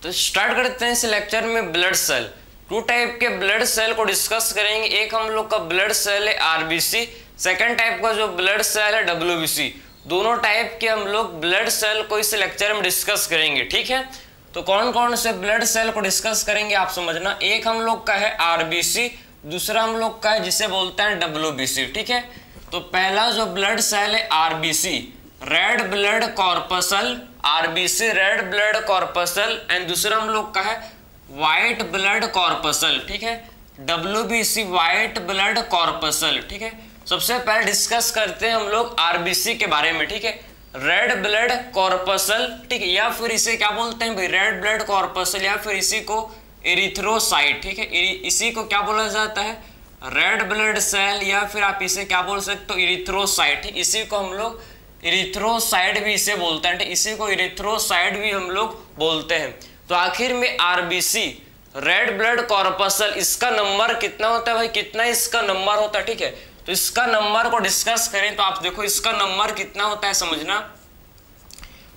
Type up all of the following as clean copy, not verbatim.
तो स्टार्ट करते हैं इस लेक्चर में ब्लड सेल। टू टाइप के ब्लड सेल को डिस्कस करेंगे। एक हम लोग का ब्लड सेल है आरबीसी, सेकंड टाइप का जो ब्लड सेल है डब्ल्यूबीसी। दोनों टाइप के हम लोग ब्लड सेल को इस लेक्चर में डिस्कस करेंगे, ठीक है। तो कौन कौन से ब्लड सेल को डिस्कस करेंगे आप समझना। एक हम लोग का है आरबीसी, दूसरा हम लोग का है जिसे बोलते हैं डब्ल्यूबीसी, ठीक है। तो पहला जो ब्लड सेल है RBC, red blood corpuscle, RBC red blood corpuscle, and दूसरा हम लोग का है व्हाइट ब्लड कॉर्पसल, ठीक है। डब्ल्यूबीसी व्हाइट ब्लड कॉर्पसल, ठीक है। सबसे पहले डिस्कस करते हैं हम लोग आरबीसी के बारे में, ठीक है। रेड ब्लड कॉर्पसल, ठीक है, या फिर इसे क्या बोलते हैं भाई, रेड ब्लड कॉर्पसल, या फिर इसी को एरिथ्रोसाइट, ठीक है। इसी को क्या बोला जाता है, रेड ब्लड सेल, या फिर आप इसे क्या बोल सकते हो, एरिथ्रोसाइट, ठीक। इसी को हम लोग एरिथ्रोसाइट भी इसे बोलते हैं, इसी को एरिथ्रोसाइट भी हम लोग बोलते हैं। तो आखिर में आरबीसी रेड ब्लड कॉर्पसल, इसका नंबर कितना होता है भाई, कितना इसका नंबर होता है, ठीक है। तो इसका नंबर को डिस्कस करें तो आप देखो इसका नंबर कितना होता है समझना।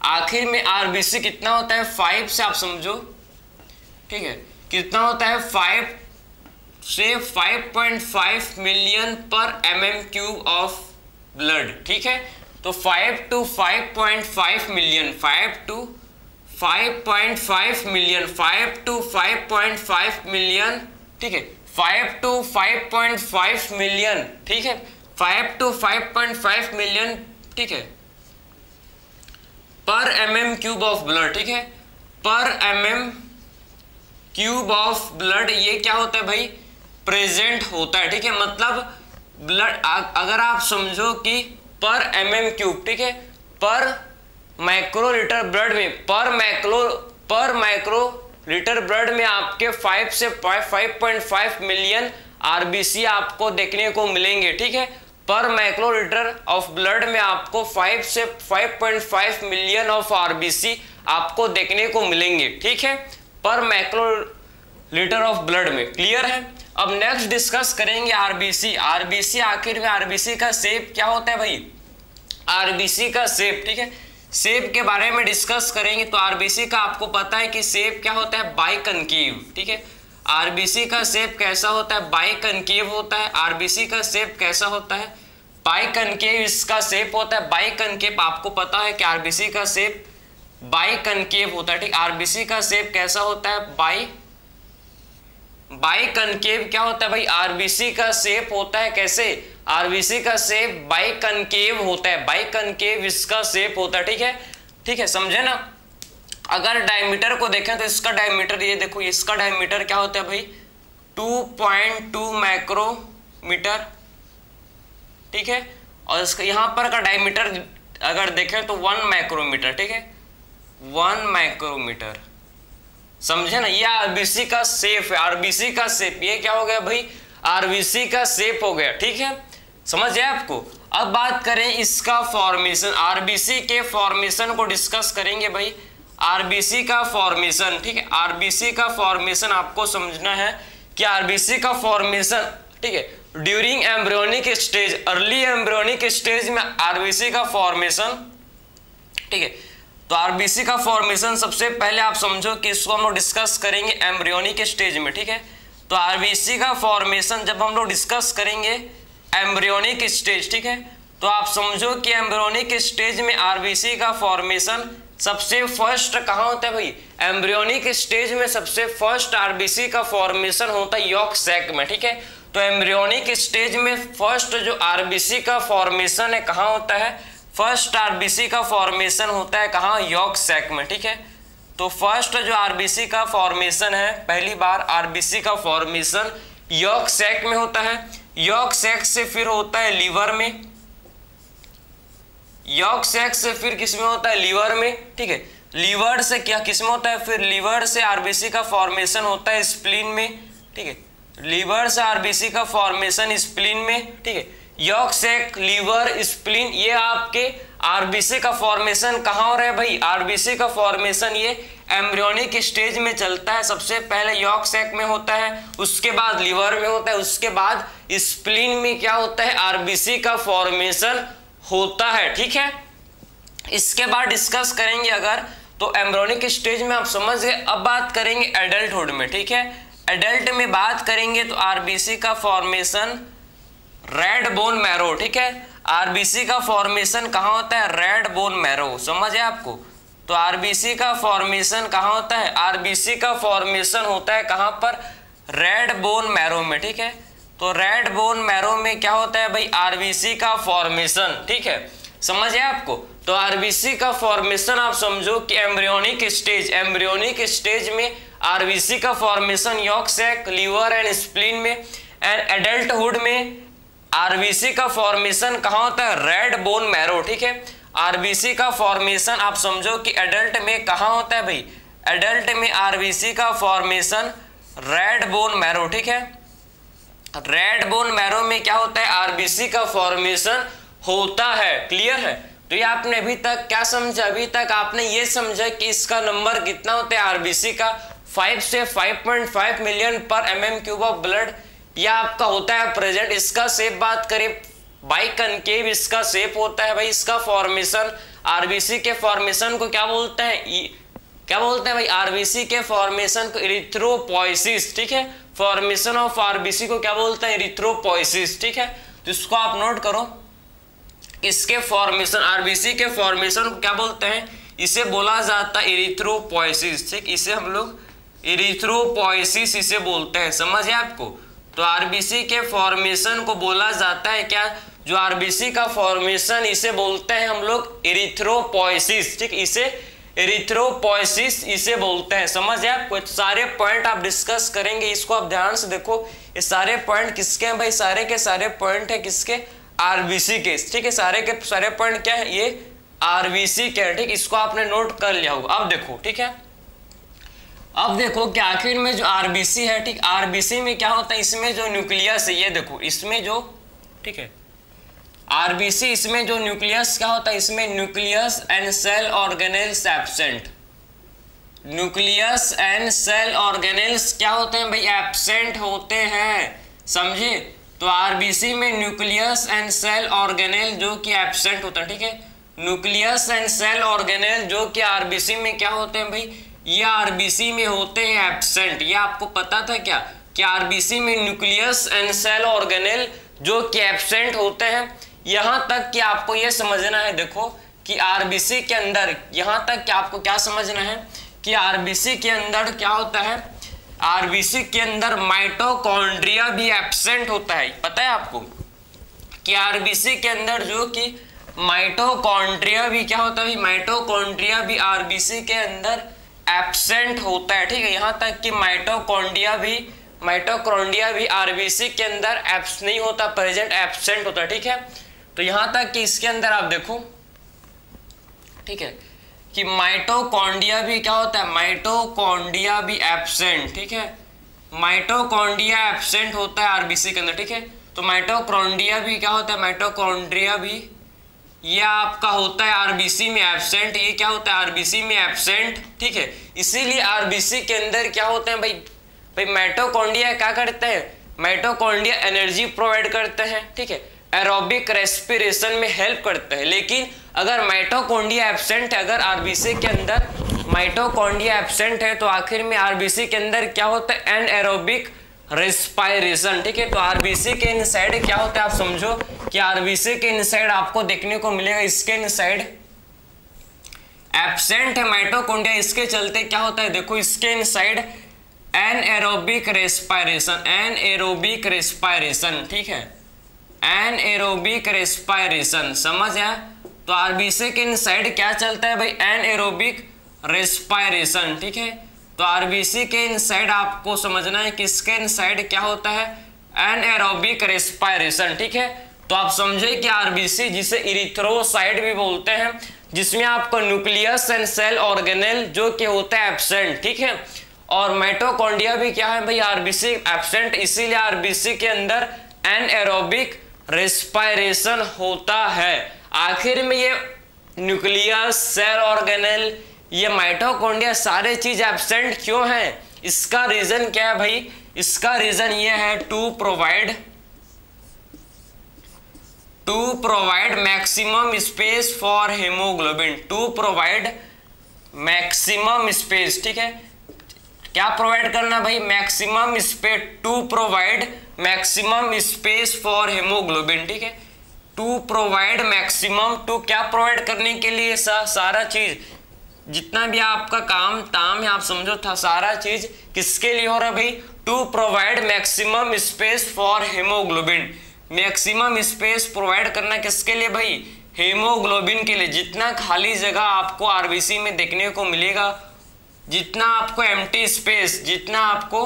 आखिर में आरबीसी कितना होता है, 5 से आप समझो, ठीक है। कितना होता है, 5 से 5.5 मिलियन पर mm³ ऑफ ब्लड, ठीक है। तो 5 to 5.5 million, 5 to 5.5 million, 5 to 5.5 million, ठीक है। 5 to 5.5 मिलियन, ठीक है। 5 to 5.5 मिलियन, ठीक है, पर mm³ ऑफ ब्लड, ठीक है। पर mm³ ऑफ ब्लड ये क्या होता है भाई, प्रेजेंट होता है, ठीक है। मतलब ब्लड अगर आप समझो कि पर mm³, ठीक है, पर माइक्रो लीटर ब्लड में, पर माइक्रो लीटर ब्लड में आपके 5 से 5.5 मिलियन आरबीसी आपको देखने को मिलेंगे, ठीक है। पर माइक्रो लीटर ऑफ ब्लड में आपको 5 से 5.5 मिलियन ऑफ आरबीसी आपको देखने को मिलेंगे, ठीक है, पर माइक्रो लीटर ऑफ ब्लड में। क्लियर है। अब नेक्स्ट डिस्कस करेंगे आरबीसी। आरबीसी आखिर में आरबीसी का शेप क्या होता है भाई, आरबीसी का शेप, ठीक है। शेप के बारे में डिस्कस करेंगे। तो आरबीसी का आपको पता है कि शेप क्या होता है, बाइकनकेव, ठीक है। आरबीसी का शेप कैसा होता है, बाइकनकेव होता है। आरबीसी का शेप कैसा होता है, बाइकनकेव इसका शेप होता है। बाइकनकेव आपको पता है कि आरबीसी का शेप बाइकनकेव होता है, ठीक। आरबीसी का शेप कैसा होता है, बाइकनकेव क्या होता है भाई, आरबीसी का शेप होता है कैसे, आरबीसी का शेप बाइकनकेव होता है, बाइकनकेव इसका शेप होता है, ठीक है, ठीक है, समझे ना। अगर डायमीटर को देखें तो इसका डायमीटर ये देखो, इसका डायमीटर क्या होता है भाई, 2.2 माइक्रोमीटर, ठीक है। और इसका यहाँ पर का डायमीटर अगर देखें तो 1 माइक्रोमीटर, ठीक है, 1 माइक्रोमीटर, समझे ना। ये आरबीसी का शेप है, आरबीसी का शेप, ये क्या हो गया भाई, आरबीसी का शेप हो गया, ठीक है, समझ आया आपको। अब बात करें इसका फॉर्मेशन, आरबीसी के फॉर्मेशन को डिस्कस करेंगे भाई। आरबीसी का फॉर्मेशन, ठीक है, आरबीसी का फॉर्मेशन आपको समझना है कि आरबीसी का फॉर्मेशन, ठीक है, during embryonic stage, early embryonic stage में आरबीसी का फॉर्मेशन, ठीक है। तो आरबीसी का फॉर्मेशन सबसे पहले आप समझो कि इसको हम लोग डिस्कस करेंगे एम्ब्रियोनिक स्टेज में, ठीक है। तो आरबीसी का फॉर्मेशन जब हम लोग डिस्कस करेंगे एम्ब्रियोनिक स्टेज, ठीक है, तो आप समझो कि एम्ब्रियोनिक स्टेज में आरबीसी का फॉर्मेशन सबसे फर्स्ट कहाँ होता है भाई, एम्ब्रियोनिक स्टेज में सबसे फर्स्ट आरबीसी का फॉर्मेशन होता है यॉर्क सैक में, ठीक है। तो एम्ब्रियोनिक स्टेज में फर्स्ट जो आरबीसी का फॉर्मेशन है कहाँ होता है, फर्स्ट आरबीसी का फॉर्मेशन होता है कहाँ, यॉर्क सैक में, ठीक है। तो फर्स्ट जो आरबीसी का फॉर्मेशन है, पहली बार आरबीसी का फॉर्मेशन यॉर्क सैक में होता है। यॉर्क सैक से फिर होता है लीवर में, यॉर्क सैक से फिर किस में होता है, लीवर में, ठीक है। लीवर से क्या किस में होता है, फिर लीवर से आरबीसी का फॉर्मेशन होता है स्प्लीन में, ठीक है। लीवर से आरबीसी का फॉर्मेशन स्प्लीन में, ठीक है। यॉर्क सैक, लीवर, स्प्लीन, ये आपके आरबीसी का फॉर्मेशन कहाँ हो रहा है भाई, आरबीसी का फॉर्मेशन ये एम्ब्रियोनिक स्टेज में चलता है। सबसे पहले यॉर्क सैक में होता है, उसके बाद लीवर में होता है, उसके बाद स्प्लीन में क्या होता है, आरबीसी का फॉर्मेशन होता है, ठीक है। इसके बाद डिस्कस करेंगे अगर तो एम्ब्रियोनिक स्टेज में आप समझ गए। अब बात करेंगे एडल्टहुड में, ठीक है। एडल्ट में बात करेंगे तो आरबीसी का फॉर्मेशन रेड बोन मैरो, ठीक है। आरबीसी का फॉर्मेशन कहाँ होता है? रेड बोन मैरो, समझ है आपको। तो आरबीसी का फॉर्मेशन कहाँ होता है? आरबीसी का फॉर्मेशन होता है कहाँ पर? रेड बोन मैरो में, ठीक है। तो रेड बोन मैरो में क्या होता है भाई? आरबीसी का फॉर्मेशन, ठीक है, समझ है आपको। तो आरबीसी का फॉर्मेशन आप समझो कि एम्ब्रियोनिक स्टेज में आरबीसी का formation yolk sac, liver and spleen में। एंड एडल्टहुड में आरबीसी का फॉर्मेशन कहाँ होता है? रेड बोन मैरो, ठीक है। आरबीसी का फॉर्मेशन आप समझो कि एडल्ट में कहाँ होता है भाई? एडल्ट में आरबीसी का फॉर्मेशन रेड बोन मैरो, ठीक है। रेड बोन मैरो में क्या होता है? आरबीसी का फॉर्मेशन होता है। क्लियर है? तो ये आपने अभी तक क्या समझा? अभी तक आपने ये समझा कि इसका नंबर कितना होता है आरबीसी का? 5 से 5.5 मिलियन पर mm³ ऑफ ब्लड, यह आपका होता है प्रेजेंट। इसका शेप बात करें बाइकनकेव इसका शेप होता है भाई। इसका फॉर्मेशन आरबीसी के फॉर्मेशन को क्या बोलते हैं? क्या बोलते हैं भाई? आरबीसी के फॉर्मेशन को इरिथ्रोपोइसिस, ठीक है। फॉर्मेशन ऑफ आरबीसी को क्या बोलते हैं? इरिथ्रोपोइसिस, ठीक है। तो इसको आप नोट करो। इसके फॉर्मेशन आरबीसी के फॉर्मेशन को क्या बोलते हैं? इसे बोला जाता है इरिथ्रोपोइसिस, ठीक। इसे हम लोग इरिथ्रोपोइसिस इसे बोलते हैं, समझ है आपको। तो आरबीसी के फॉर्मेशन को बोला जाता है क्या? जो आरबीसी का फॉर्मेशन इसे बोलते हैं हम लोग इरिथ्रोपोइसिस, ठीक। इसे इरिथ्रोपोइसिस इसे बोलते हैं, समझ है आपको। सारे पॉइंट आप डिस्कस करेंगे, इसको आप ध्यान से देखो। ये सारे पॉइंट किसके हैं भाई? सारे के सारे पॉइंट है किसके? आरबीसी के, ठीक है। सारे के सारे पॉइंट क्या है? ये आरबीसी के, ठीक। इसको आपने नोट कर लिया होगा। अब देखो, ठीक है। अब देखो कि आखिर में जो आरबीसी है, ठीक, आरबीसी में क्या होता है? इसमें जो न्यूक्लियस है, ये देखो इसमें जो, ठीक है, आरबीसी इसमें जो न्यूक्लियस क्या होता है? इसमें nucleus and cell organelles absent. Nucleus and cell organelles क्या होते हैं भाई? एब्सेंट होते हैं, समझे। तो आरबीसी में न्यूक्लियस एंड सेल ऑर्गेनेल जो कि एब्सेंट होता है, ठीक है। न्यूक्लियस एंड सेल ऑर्गेनेल जो कि आरबीसी में क्या होते हैं भाई? ये आरबीसी में होते हैं एब्सेंट। ये आपको पता था क्या कि आरबीसी में न्यूक्लियस एंड सेल ऑर्गेनेल जो कि एब्सेंट होते हैं। यहां तक कि आपको ये समझना है, देखो कि आरबीसी के अंदर, यहां तक कि आपको क्या समझना है कि आरबीसी के अंदर क्या होता है? आरबीसी के अंदर माइटोकॉन्ड्रिया भी एब्सेंट होता है। पता है आपको कि आरबीसी के अंदर जो कि माइटोकॉन्ड्रिया भी क्या होता है? माइटोकॉन्ड्रिया भी आरबीसी के अंदर एब्सेंट होता है, ठीक है। यहां तक कि माइटोकॉन्ड्रिया भी आरबीसी के अंदर नहीं होता, प्रेजेंट, एब्सेंट होता है, ठीक है। तो यहां तक कि इसके अंदर आप देखो, ठीक है, कि माइटोकॉन्ड्रिया भी क्या होता है? माइटोकॉन्ड्रिया भी एब्सेंट, ठीक है। माइटोकॉन्ड्रिया एब्सेंट होता है आरबीसी के अंदर, ठीक है। तो माइटोकॉन्ड्रिया भी क्या होता है? माइटोकॉन्ड्रिया भी ये आपका होता है आरबीसी में एब्सेंट। ये क्या होता है? आरबीसी में एब्सेंट, ठीक है। इसीलिए आरबीसी के अंदर क्या होते हैं भाई माइटोकॉन्ड्रिया क्या करते हैं? माइटोकॉन्ड्रिया एनर्जी प्रोवाइड करते हैं, ठीक है, एरोबिक रेस्पिरेशन में हेल्प करते हैं। लेकिन अगर माइटोकॉन्ड्रिया एब्सेंट है, अगर आरबीसी के अंदर माइटोकॉन्ड्रिया एब्सेंट है, तो आखिर में आरबीसी के अंदर क्या होता है? एनएरोबिक रेस्पिरेशन, ठीक है। तो आरबीसी के इनसाइड क्या होता है? आप समझो कि आरबीसी के इनसाइड आपको देखने को मिलेगा, इसके इनसाइड एब्सेंट है माइटोकॉन्ड्रिया, इसके चलते क्या होता है? देखो इसके इनसाइड एनएरोबिक रेस्पिरेशन, ठीक है, एनएरोबिक रेस्पिरेशन, समझ है। तो आरबीसी के इनसाइड क्या चलता है भाई? एनएरोबिक रेस्पिरेशन, ठीक है। तो आरबीसी के इनसाइड आपको समझना है कि इसके इनसाइड क्या होता है? एनएरोबिक रेस्पिरेशन, ठीक है। तो आप समझे कि आरबीसी जिसे इरिथ्रोसाइट भी बोलते हैं, जिसमें आपको न्यूक्लियस एंड सेल ऑर्गेनेल जो कि होता है एब्सेंट, ठीक है। और माइटोकॉन्ड्रिया भी क्या है भाई? आरबीसी एब्सेंट, इसीलिए आरबीसी के अंदर एनएरोबिक रेस्पिरेशन होता है। आखिर में ये न्यूक्लियस, सेल ऑर्गेनेल, ये माइटोकॉन्ड्रिया सारे चीज एब्सेंट क्यों है? इसका रीजन क्या है भाई? इसका रीजन ये है to provide maximum space for haemoglobin, to provide maximum space, ठीक है, क्या प्रोवाइड करना भाई, maximum space, to provide maximum space for haemoglobin, ठीक है, टू प्रोवाइड मैक्सिमम, टू क्या प्रोवाइड करने के लिए, सारा चीज जितना भी आपका काम ताम है आप समझो था, सारा चीज किसके लिए हो रहा है भाई, to provide maximum space for haemoglobin, maximum space provide करना किसके लिए भाई, हेमोग्लोबिन के लिए। जितना खाली जगह आपको आरबीसी में देखने को मिलेगा, जितना आपको एम्प्टी स्पेस, जितना आपको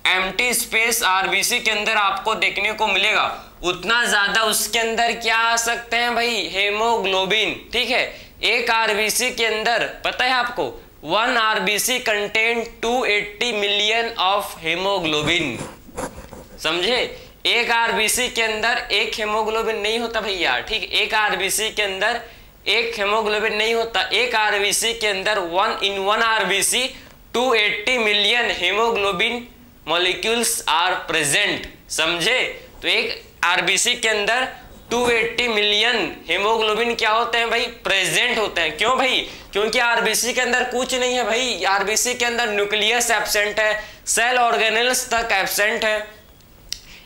एम्प्टी स्पेस आरबीसी के अंदर आपको देखने को मिलेगा, उतना ज्यादा उसके अंदर क्या आ सकते हैं भाई, हेमोग्लोबिन, ठीक है। एक आरबीसी के अंदर पता है आपको, 1 RBC contain 280 million of haemoglobin, समझे। एक आरबीसी के अंदर एक हेमोग्लोबिन नहीं होता भैया, ठीक, एक आरबीसी के अंदर एक हेमोग्लोबिन नहीं होता, एक आरबीसी के अंदर 1 RBC 280 million haemoglobin molecules are present, समझे। तो एक आरबीसी के अंदर 280 मिलियन हेमोग्लोबिन क्या होते हैं भाई, प्रेजेंट होते हैं। क्यों भाई, क्योंकि आरबीसी के अंदर कुछ नहीं है भाई, आरबीसी के अंदर न्यूक्लियस एब्सेंट है, सेल ऑर्गेनेल्स तक एब्सेंट है,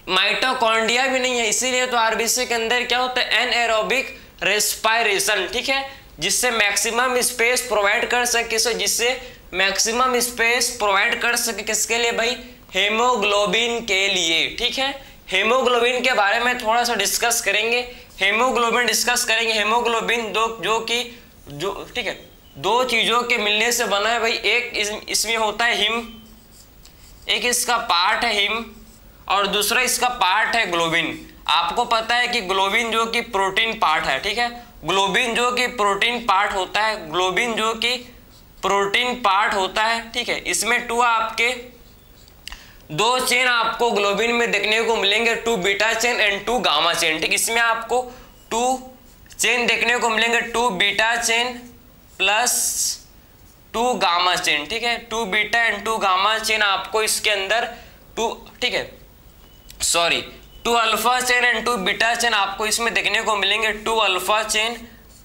माइटोकॉन्ड्रिया भी नहीं है, इसीलिए तो आरबीसी के अंदर क्या होता है, एनएरोबिक रेस्पिरेशन, ठीक है, जिससे मैक्सिमम स्पेस प्रोवाइड कर सके, जिससे मैक्सिमम स्पेस प्रोवाइड कर सके किसके लिए भाई, हेमोग्लोबिन के लिए, ठीक है। हेमोग्लोबिन के बारे में थोड़ा सा डिस्कस करेंगे, हेमोग्लोबिन डिस्कस करेंगे। हेमोग्लोबिन जो ठीक है, दो चीजों के मिलने से बना है भाई, एक इसमें होता है हिम, एक इसका पार्ट है हिम और दूसरा इसका पार्ट है ग्लोबिन। आपको पता है कि ग्लोबिन जो कि प्रोटीन पार्ट है, ठीक है, ग्लोबिन जो कि प्रोटीन पार्ट होता है, ग्लोबिन जो कि प्रोटीन पार्ट होता है, ठीक है। इसमें टू आपके दो चेन आपको ग्लोबिन में देखने को मिलेंगे, 2 beta chain and 2 gamma chain, ठीक, इसमें आपको 2 चेन देखने को मिलेंगे, 2 beta chain plus 2 gamma chain, ठीक है, 2 बीटा एंड 2 गामा चेन आपको इसके अंदर 2, ठीक है, sorry 2 alpha chain and 2 beta chain आपको इसमें देखने को मिलेंगे, 2 alpha chain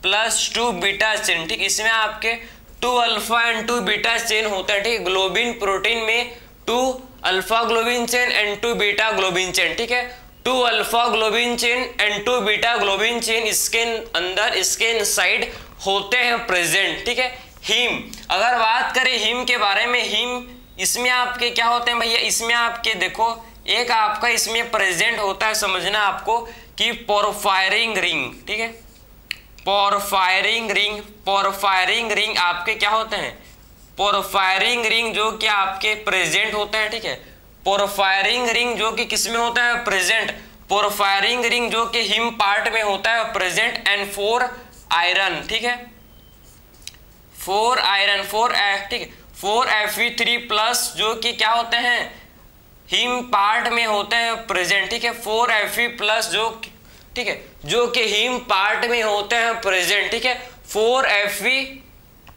plus 2 beta chain, ठीक, इसमें आपके 2 अल्फा एंड 2 बीटा चेन होता है, ठीक, ग्लोबिन प्रोटीन में 2 alpha globin chain and 2 beta globin chain, ठीक है, 2 alpha globin chain and 2 beta globin chain इसके अंदर, इसके इनसाइड होते हैं प्रेजेंट, ठीक है। हीम, अगर बात करें हीम के बारे में, हीम इसमें आपके क्या होते हैं भैया, इसमें आपके देखो एक आपका इसमें प्रेजेंट होता है, समझना आपको कि पोरफायरिंग रिंग, ठीक है, पोरफायरिंग रिंग, पोरफायरिंग रिंग आपके क्या होते हैं, पोरफायरिंग रिंग जो कि आपके प्रेजेंट होते हैं, ठीक है, पोरफायरिंग रिंग जो कि किसमें होता है प्रेजेंट, पोरफायरिंग रिंग जो कि हिम पार्ट में होता है प्रेजेंट, एंड 4 आयरन, ठीक है, 4 आयरन, 4 ठीक है, 4 Fe3 प्लस जो कि क्या होते हैं, हिम पार्ट में होते हैं प्रेजेंट, ठीक है, 4 Fe प्लस जो, ठीक है, जो कि हिम पार्ट में होते हैं प्रेजेंट, ठीक है, 4 Fe,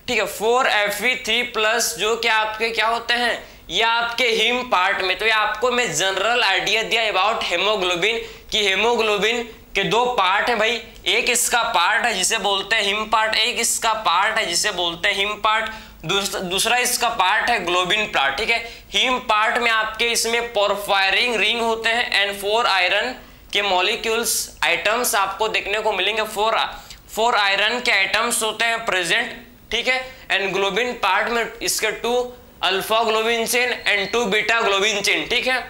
ठीक है, 4 Fe3 प्लस जो कि आपके क्या होते हैं, ये आपके हिम पार्ट में। तो ये आपको मैं जनरल आइडिया दिया अबाउट हेमोग्लोबिन कि हेमोग्लोबिन के 2 पार्ट है भाई, एक इसका पार्ट है जिसे बोलते हैं हिम पार्ट, एक इसका पार्ट है जिसे बोलते हैं हिम पार्ट, दूसरा इसका पार्ट है ग्लोबिन पार्ट, ठीक है। हिम पार्ट में आपके इसमें पोरफायरिंग रिंग होते हैं एंड 4 आयरन के मॉलिक्यूल्स आइटम्स आपको देखने को मिलेंगे, 4 आयरन के आइटम्स होते हैं प्रेजेंट, ठीक है, एंड ग्लोबिन पार्ट में इसके 2 alpha globin chain and 2 beta globin chain, ठीक है।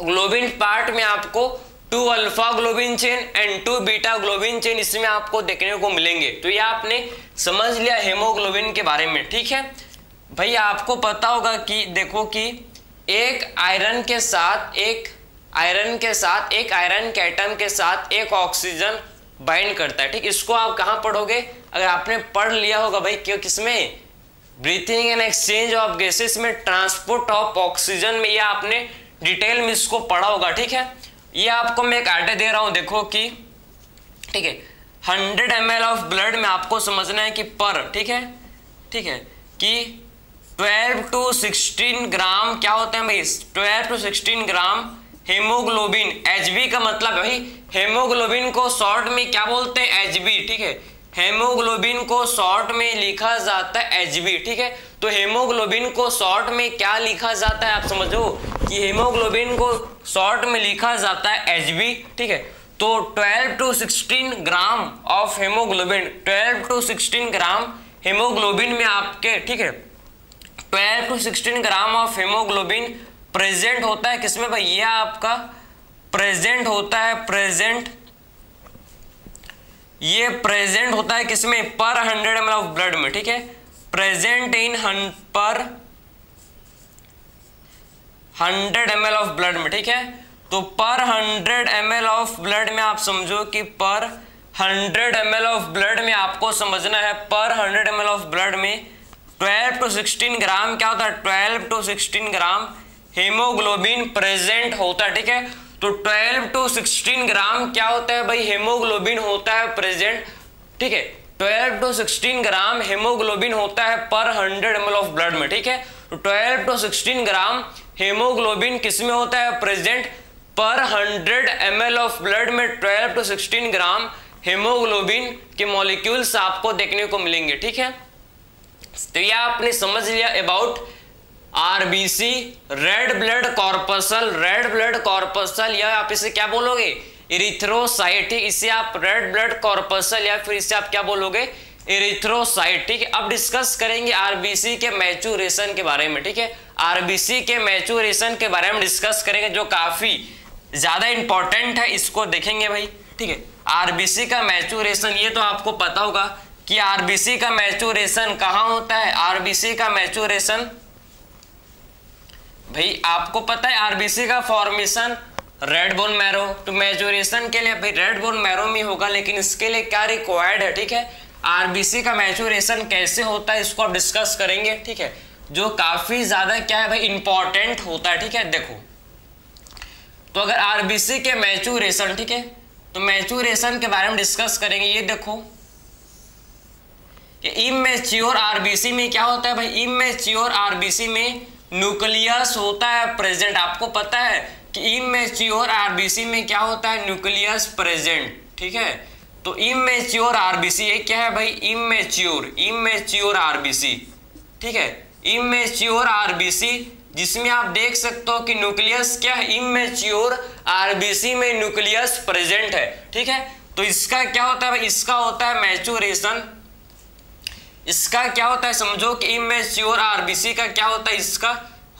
ग्लोबिन पार्ट में आपको 2 alpha globin chain and 2 beta globin chain इसमें आपको देखने को मिलेंगे। तो ये आपने समझ लिया हेमोग्लोबिन के बारे में, ठीक है भाई। आपको पता होगा कि देखो कि एक आयरन के साथ एक आयरन के एटम के साथ एक ऑक्सीजन बाइंड करता है, ठीक। इसको आप कहाँ पढ़ोगे, अगर आपने पढ़ लिया होगा भाई, क्यों, किसमें, breathing and exchange of gases में, ट्रांसपोर्ट ऑफ ऑक्सीजन में, ये आपने डिटेल में इसको पढ़ा होगा, ठीक है। ये आपको मैं एक आइडिया दे रहा हूं, देखो कि, ठीक है, 100 ml ऑफ ब्लड में आपको समझना है कि पर, ठीक है, कि 12 to 16 ग्राम क्या होते हैं भाई, 12 to 16 ग्राम हेमोग्लोबिन, Hb का मतलब भाई हेमोग्लोबिन को शॉर्ट में क्या बोलते हैं, Hb, ठीक है, हेमोग्लोबिन को शॉर्ट में लिखा जाता है Hb, ठीक है। तो हेमोग्लोबिन को शॉर्ट में क्या लिखा जाता है, आप समझो कि हेमोग्लोबिन को शॉर्ट में लिखा जाता है Hb, ठीक है। तो 12 to 16 gram of haemoglobin, 12 to 16 gram haemoglobin में आपके, ठीक है, 12 to 16 gram of haemoglobin present होता है किसमें भाई, ये आपका प्रेजेंट होता है, प्रेजेंट, ये प्रेजेंट होता है किसमें, पर 100 ml ऑफ ब्लड में, ठीक है, प्रेजेंट इन पर 100 ml ऑफ ब्लड में, ठीक है। तो पर 100 ml ऑफ ब्लड में आप समझो कि पर 100 ml ऑफ ब्लड में आपको समझना है, पर 100 ml ऑफ ब्लड में 12 to 16 ग्राम क्या होता है, 12 to 16 ग्राम हेमोग्लोबिन प्रेजेंट होता है, ठीक है। तो 12 to 16 ग्राम क्या होता है भाई, हेमोग्लोबिन होता है प्रेजेंट, ठीक है। 12 to 16 ग्राम हेमोग्लोबिन होता है पर 100 ml ऑफ ब्लड में, ठीक है। तो 12 to 16 ग्राम हेमोग्लोबिन किसमें होता है प्रेजेंट, पर 100 ml ऑफ ब्लड में 12 to 16 ग्राम हेमोग्लोबिन के मॉलिक्यूल्स आपको देखने को मिलेंगे, ठीक है। तो ये आपने समझ लिया about RBC, red blood corpuscle, red blood corpuscle, या आप इसे क्या बोलोगे, इरिथ्रोसाइट, ठीक, इसे आप रेड ब्लड कॉर्पसल या फिर इसे आप क्या बोलोगे, इरिथ्रोसाइट, ठीक है। अब डिस्कस करेंगे आरबीसी के मैच्योरेशन के बारे में, ठीक है। आरबीसी के मैच्योरेशन के बारे में डिस्कस करेंगे जो काफी ज्यादा इंपॉर्टेंट है, इसको देखेंगे भाई, ठीक है। आरबीसी का मैच्योरेशन, ये तो आपको पता होगा कि आरबीसी का मैच्योरेशन कहाँ होता है, आरबीसी का मैच्योरेशन भाई आपको पता है, आरबीसी का फॉर्मेशन रेड बोन मैरो, तो मैच्योरेशन के लिए भाई रेड बोन मैरो में होगा, लेकिन इसके लिए क्या रिक्वायर्ड है, ठीक है। आरबीसी का मैच्योरेशन कैसे होता है इसको आप डिस्कस करेंगे, ठीक है, जो काफी ज्यादा क्या है भाई इंपॉर्टेंट होता है, ठीक है। देखो, तो अगर आरबीसी के मैच्योरेशन, ठीक है, तो मैच्योरेशन के बारे में डिस्कस करेंगे। ये देखो कि इमैच्योर आरबीसी में क्या होता है भाई, इमैच्योर आरबीसी में न्यूक्लियस होता है प्रेजेंट, आपको पता है कि इमैच्योर आरबीसी में क्या होता है, न्यूक्लियस प्रेजेंट, ठीक है। तो इमैच्योर आरबीसी ये क्या है भाई, इमैच्योर, इमैच्योर आरबीसी, ठीक है, इमैच्योर आरबीसी जिसमें आप देख सकते हो कि न्यूक्लियस क्या है, इमैच्योर आरबीसी में न्यूक्लियस प्रेजेंट है, ठीक है। तो इसका क्या होता है भाई, इसका होता है मैच्योरेशन, इसका क्या होता है समझो कि इमैच्योर आरबीसी का क्या होता है, इसका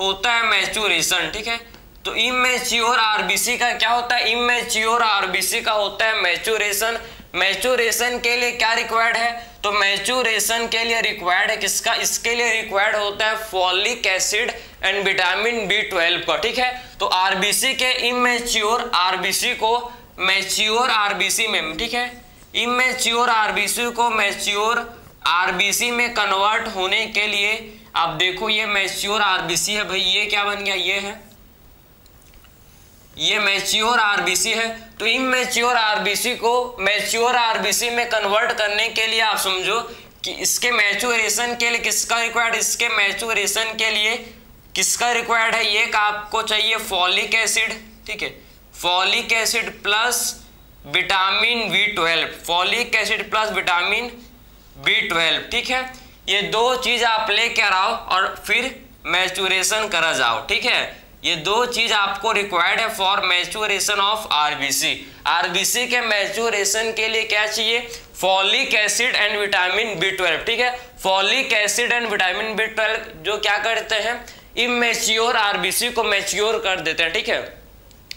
होता है मैच्योरेशन, ठीक है। तो इमैच्योर आरबीसी का क्या होता है, इमैच्योर आरबीसी का होता है मैच्योरेशन। मैच्योरेशन के लिए क्या रिक्वायर्ड है, तो मैच्योरेशन के लिए रिक्वायर्ड है किसका, इसके लिए रिक्वायर्ड होता है folic acid and vitamin B12 का, ठीक है। तो आरबीसी के इमैच्योर आरबीसी को मैच्योर आरबीसी में, ठीक है, इमैच्योर आरबीसी को मैच्योर आरबीसी में कन्वर्ट होने के लिए आप देखो ये मैच्योर आरबीसी है भाई, ये क्या बन गया, ये है, ये मैच्योर आरबीसी है। तो इमैच्योर आरबीसी को मैच्योर आरबीसी में कन्वर्ट करने के लिए आप समझो कि इसके मैच्योरेशन के लिए किसका रिक्वायर्ड, इसके मैच्योरेशन के लिए किसका रिक्वायर्ड है, ये आपको चाहिए फॉलिक एसिड, ठीक है, folic acid plus vitamin B12, folic acid plus vitamin B12, ठीक है। ये दो चीज आप लेके आओ और फिर मैच्योरेशन करा जाओ, ठीक है। ये दो चीज आपको रिक्वायर्ड है for maturation of RBC. RBC के मैच्योरेशन के लिए क्या चाहिए, folic acid and vitamin B12, ठीक है। Folic acid and vitamin B12 जो क्या करते हैं, इमैच्योर आरबीसी को मैच्योर कर देते हैं, ठीक है।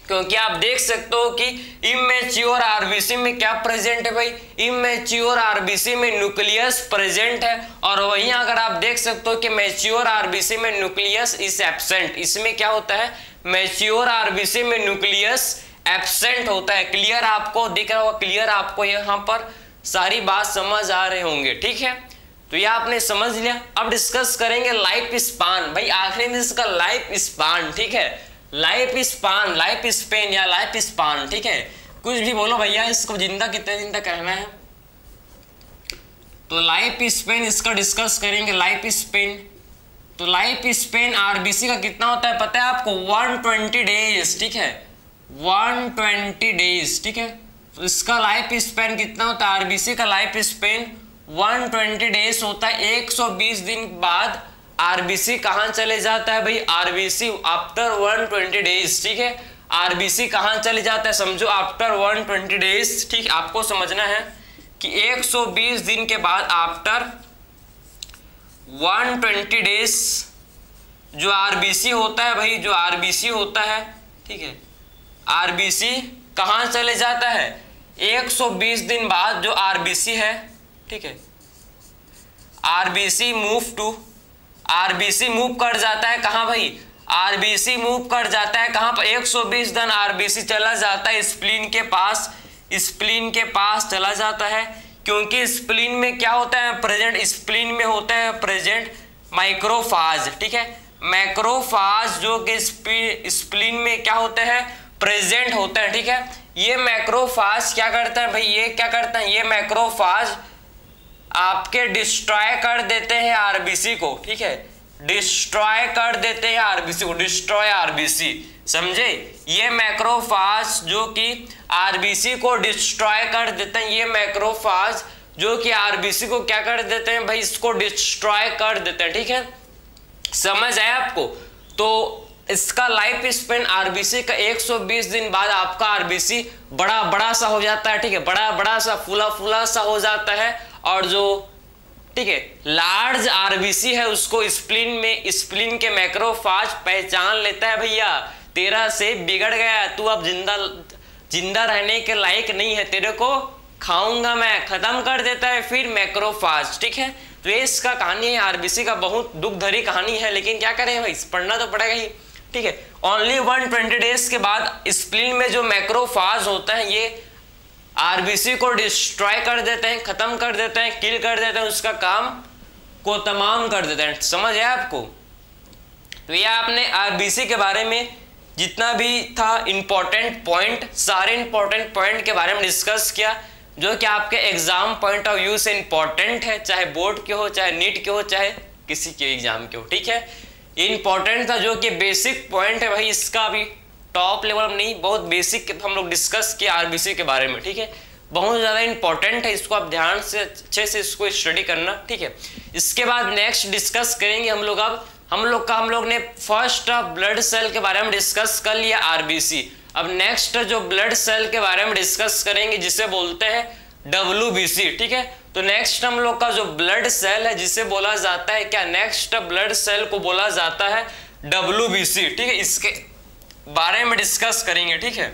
क्योंकि आप देख सकते हो कि इमैच्योर आरबीसी में क्या प्रेजेंट है भाई, इमैच्योर आरबीसी में न्यूक्लियस प्रेजेंट है, और वहीं अगर आप देख सकते हो कि मैच्योर आरबीसी में न्यूक्लियस इज एब्सेंट, इसमें क्या होता है, मैच्योर आरबीसी में न्यूक्लियस एब्सेंट होता है। क्लियर आपको दिख रहा होगा, क्लियर आपको यहाँ पर सारी बात समझ आ रहे होंगे, ठीक है। तो ये आपने समझ लिया। अब डिस्कस करेंगे लाइफ स्पान, भाई आखिरी में इसका लाइफ स्पान, ठीक है, लाइफ स्पान, लाइफ स्पेन या लाइफ स्पान, ठीक है, कुछ भी बोलो भैया, इसको जिंदा कितने दिन तक रहना है। तो लाइफ स्पेन इसका डिस्कस करेंगे, लाइफ स्पेन। तो लाइफ स्पेन आरबीसी का कितना होता है पता है आपको, 120 डेज, ठीक है, 120 डेज, ठीक है, तो इसका लाइफ स्पेन कितना होता है, आरबीसी का लाइफ स्पेन 120 डेज होता है। 120 दिन बाद आरबीसी कहां चले जाता है भाई, आरबीसी आफ्टर 120 डेज, ठीक है। आरबीसी कहां चले जाता है, समझो आफ्टर 120 डेज, ठीक। आपको समझना है कि 120 दिन के बाद आफ्टर 120 डेज जो आरबीसी होता है भाई, जो आरबीसी होता है, ठीक है, आरबीसी कहां चले जाता है, 120 दिन बाद जो आरबीसी है, ठीक है, आरबीसी मूव कर जाता है कहां भाई, आरबीसी मूव कर जाता है कहां पर, 120 दिन आरबीसी चला जाता है स्प्लीन के पास, स्प्लीन के पास चला जाता है, क्योंकि स्प्लीन में क्या होता है प्रेजेंट, स्प्लीन में होता है प्रेजेंट माइक्रोफाज, ठीक है, मैक्रोफाज जो कि स्प्लीन में क्या होता है प्रेजेंट होता है, ठीक है। ये मैक्रोफाज क्या करता है भाई, ये क्या करता है, ये मैक्रोफाज आपके डिस्ट्रॉय कर देते हैं आरबीसी को, ठीक है, डिस्ट्रॉय कर देते हैं आरबीसी को, डिस्ट्रॉय आरबीसी, समझे। ये मैक्रोफाज जो कि आरबीसी को डिस्ट्रॉय कर देते हैं, ये मैक्रोफाज जो कि आरबीसी को क्या कर देते हैं भाई, इसको डिस्ट्रॉय कर देते हैं, ठीक है, समझ आया आपको। तो इसका लाइफ स्पेन आरबीसी का 120 दिन बाद आपका आरबीसी बड़ा बड़ा सा हो जाता है, ठीक है, बड़ा बड़ा सा फूला फूला सा हो जाता है, और जो, ठीक है, लार्ज आरबीसी है उसको स्प्लीन के मैक्रोफाज पहचान लेता है, भैया तेरा से बिगड़ गया, तू अब जिंदा रहने के लायक नहीं है, तेरे को खाऊंगा मैं, खत्म कर देता है फिर मैक्रोफाज, ठीक है। तो ये इसका कहानी है, आरबीसी का बहुत दुख भरी कहानी है, लेकिन क्या करें भाई, पढ़ना तो पड़ेगा ही, ठीक है। ओनली 120 डेज के बाद स्प्लीन में जो मैक्रोफाज होता है ये आरबीसी को डिस्ट्रॉय कर देते हैं, खत्म कर देते हैं, किल कर देते हैं, उसका काम को तमाम कर देते हैं, समझ आया आपको। तो ये आपने आरबीसी के बारे में जितना भी था इंपॉर्टेंट पॉइंट, सारे इंपॉर्टेंट पॉइंट के बारे में डिस्कस किया, जो कि आपके एग्जाम पॉइंट ऑफ व्यू से इंपॉर्टेंट है, चाहे बोर्ड के हो, चाहे नीट के हो, चाहे किसी के एग्जाम के हो, ठीक है। इंपॉर्टेंट था, जो कि बेसिक पॉइंट है भाई, इसका अभी टॉप लेवल में नहीं, बहुत बेसिक हम लोग डिस्कस किया आरबीसी के बारे में, ठीक है, बहुत ज़्यादा इंपॉर्टेंट है, इसको आप ध्यान से अच्छे से इसको स्टडी करना, ठीक है। इसके बाद नेक्स्ट डिस्कस करेंगे हम लोग, अब हम लोग ने फर्स्ट ब्लड सेल के बारे में डिस्कस कर लिया आरबीसी। अब नेक्स्ट जो ब्लड सेल के बारे में डिस्कस करेंगे जिसे बोलते हैं डब्ल्यूबीसी, ठीक है। तो नेक्स्ट हम लोग का जो ब्लड सेल है जिसे बोला जाता है क्या, नेक्स्ट ब्लड सेल को बोला जाता है डब्ल्यूबीसी, ठीक है, इसके बारे में डिस्कस करेंगे, ठीक है।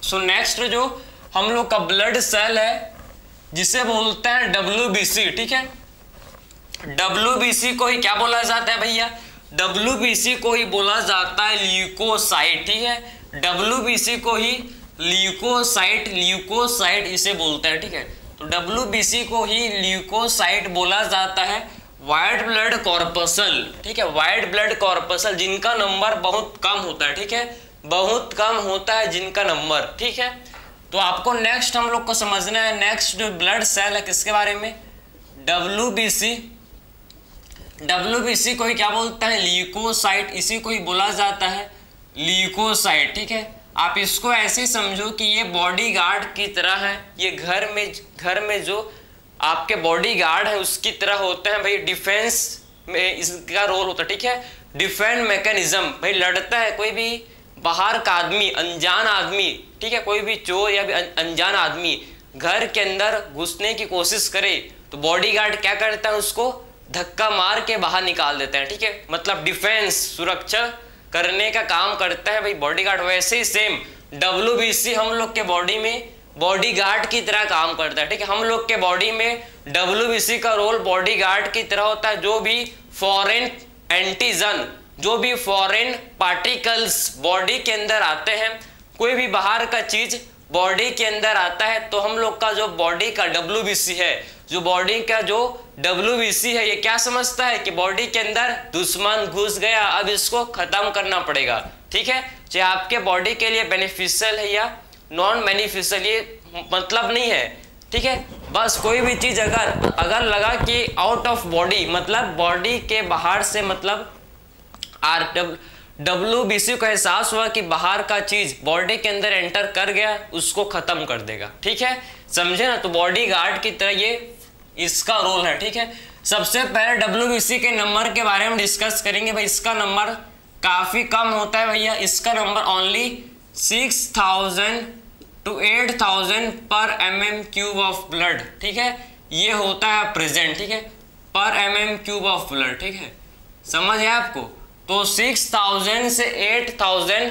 सो नेक्स्ट जो हम लोग का ब्लड सेल है जिसे बोलते हैं डब्ल्यूबीसी, ठीक है। डब्ल्यूबीसी को ही क्या बोला जाता है भैया, डब्ल्यूबीसी को ही बोला जाता है ल्यूकोसाइट, ठीक है, डब्ल्यूबीसी को ही ल्यूकोसाइट इसे बोलते हैं, ठीक है। तो डब्ल्यूबीसी को ही ल्यूकोसाइट बोला जाता है। वाइट ब्लड कॉर्पसल, ठीक है, वाइट ब्लड कॉर्पसल जिनका नंबर बहुत कम होता है, ठीक है, बहुत कम होता है जिनका नंबर, ठीक है। तो आपको नेक्स्ट हम लोग को समझना है, नेक्स्ट जो ब्लड सेल है किसके बारे में, डब्ल्यूबीसी। डब्ल्यूबीसी को ही क्या बोलता है, ल्यूकोसाइट, इसी को ही बोला जाता है ल्यूकोसाइट, ठीक है। आप इसको ऐसे समझो कि ये बॉडीगार्ड की तरह है, ये घर में जो आपके बॉडीगार्ड है उसकी तरह होते हैं भाई, डिफेंस में इसका रोल होता है, ठीक है, डिफेंस मैकेनिज्म, भाई लड़ता है कोई भी बाहर का आदमी, अनजान आदमी, ठीक है, कोई भी चोर या भी अनजान आदमी घर के अंदर घुसने की कोशिश करे तो बॉडीगार्ड क्या करता है, उसको धक्का मार के बाहर निकाल देते हैं, ठीक है, मतलब डिफेंस, सुरक्षा करने का काम करता है भाई बॉडीगार्ड। वैसे ही सेम डब्ल्यूबीसी हम लोग के बॉडी में बॉडीगार्ड की तरह काम करता है, ठीक है, हम लोग के बॉडी में डब्ल्यूबीसी का रोल बॉडीगार्ड की तरह होता है। जो भी फॉरेन एंटीजन, जो भी फॉरेन पार्टिकल्स बॉडी के अंदर आते हैं, कोई भी बाहर का चीज बॉडी के अंदर आता है, तो हम लोग का जो बॉडी का डब्ल्यूबीसी है, जो बॉडी का जो डब्ल्यूबीसी है, ये क्या समझता है कि बॉडी के अंदर दुश्मन घुस गया, अब इसको खत्म करना पड़ेगा, ठीक है, चाहे आपके बॉडी के लिए बेनिफिशियल है या नॉन बेनिफिशियल, ये मतलब नहीं है, ठीक है। बस कोई भी चीज अगर लगा कि आउट ऑफ बॉडी, मतलब बॉडी के बाहर से, मतलब WBC को एहसास हुआ कि बाहर का चीज बॉडी के अंदर एंटर कर गया, उसको खत्म कर देगा। ठीक है, समझे ना। तो बॉडी गार्ड की तरह ये इसका रोल है। ठीक है, सबसे पहले WBC के नंबर के बारे में डिस्कस करेंगे। भाई इसका नंबर काफी कम होता है भैया, इसका नंबर ओनली 6000 to 8000 पर mm³ ऑफ ब्लड। ठीक है, ये होता है प्रेजेंट। ठीक है, पर mm³ ऑफ ब्लड। ठीक है, समझ है आपको। तो 6000 से 8000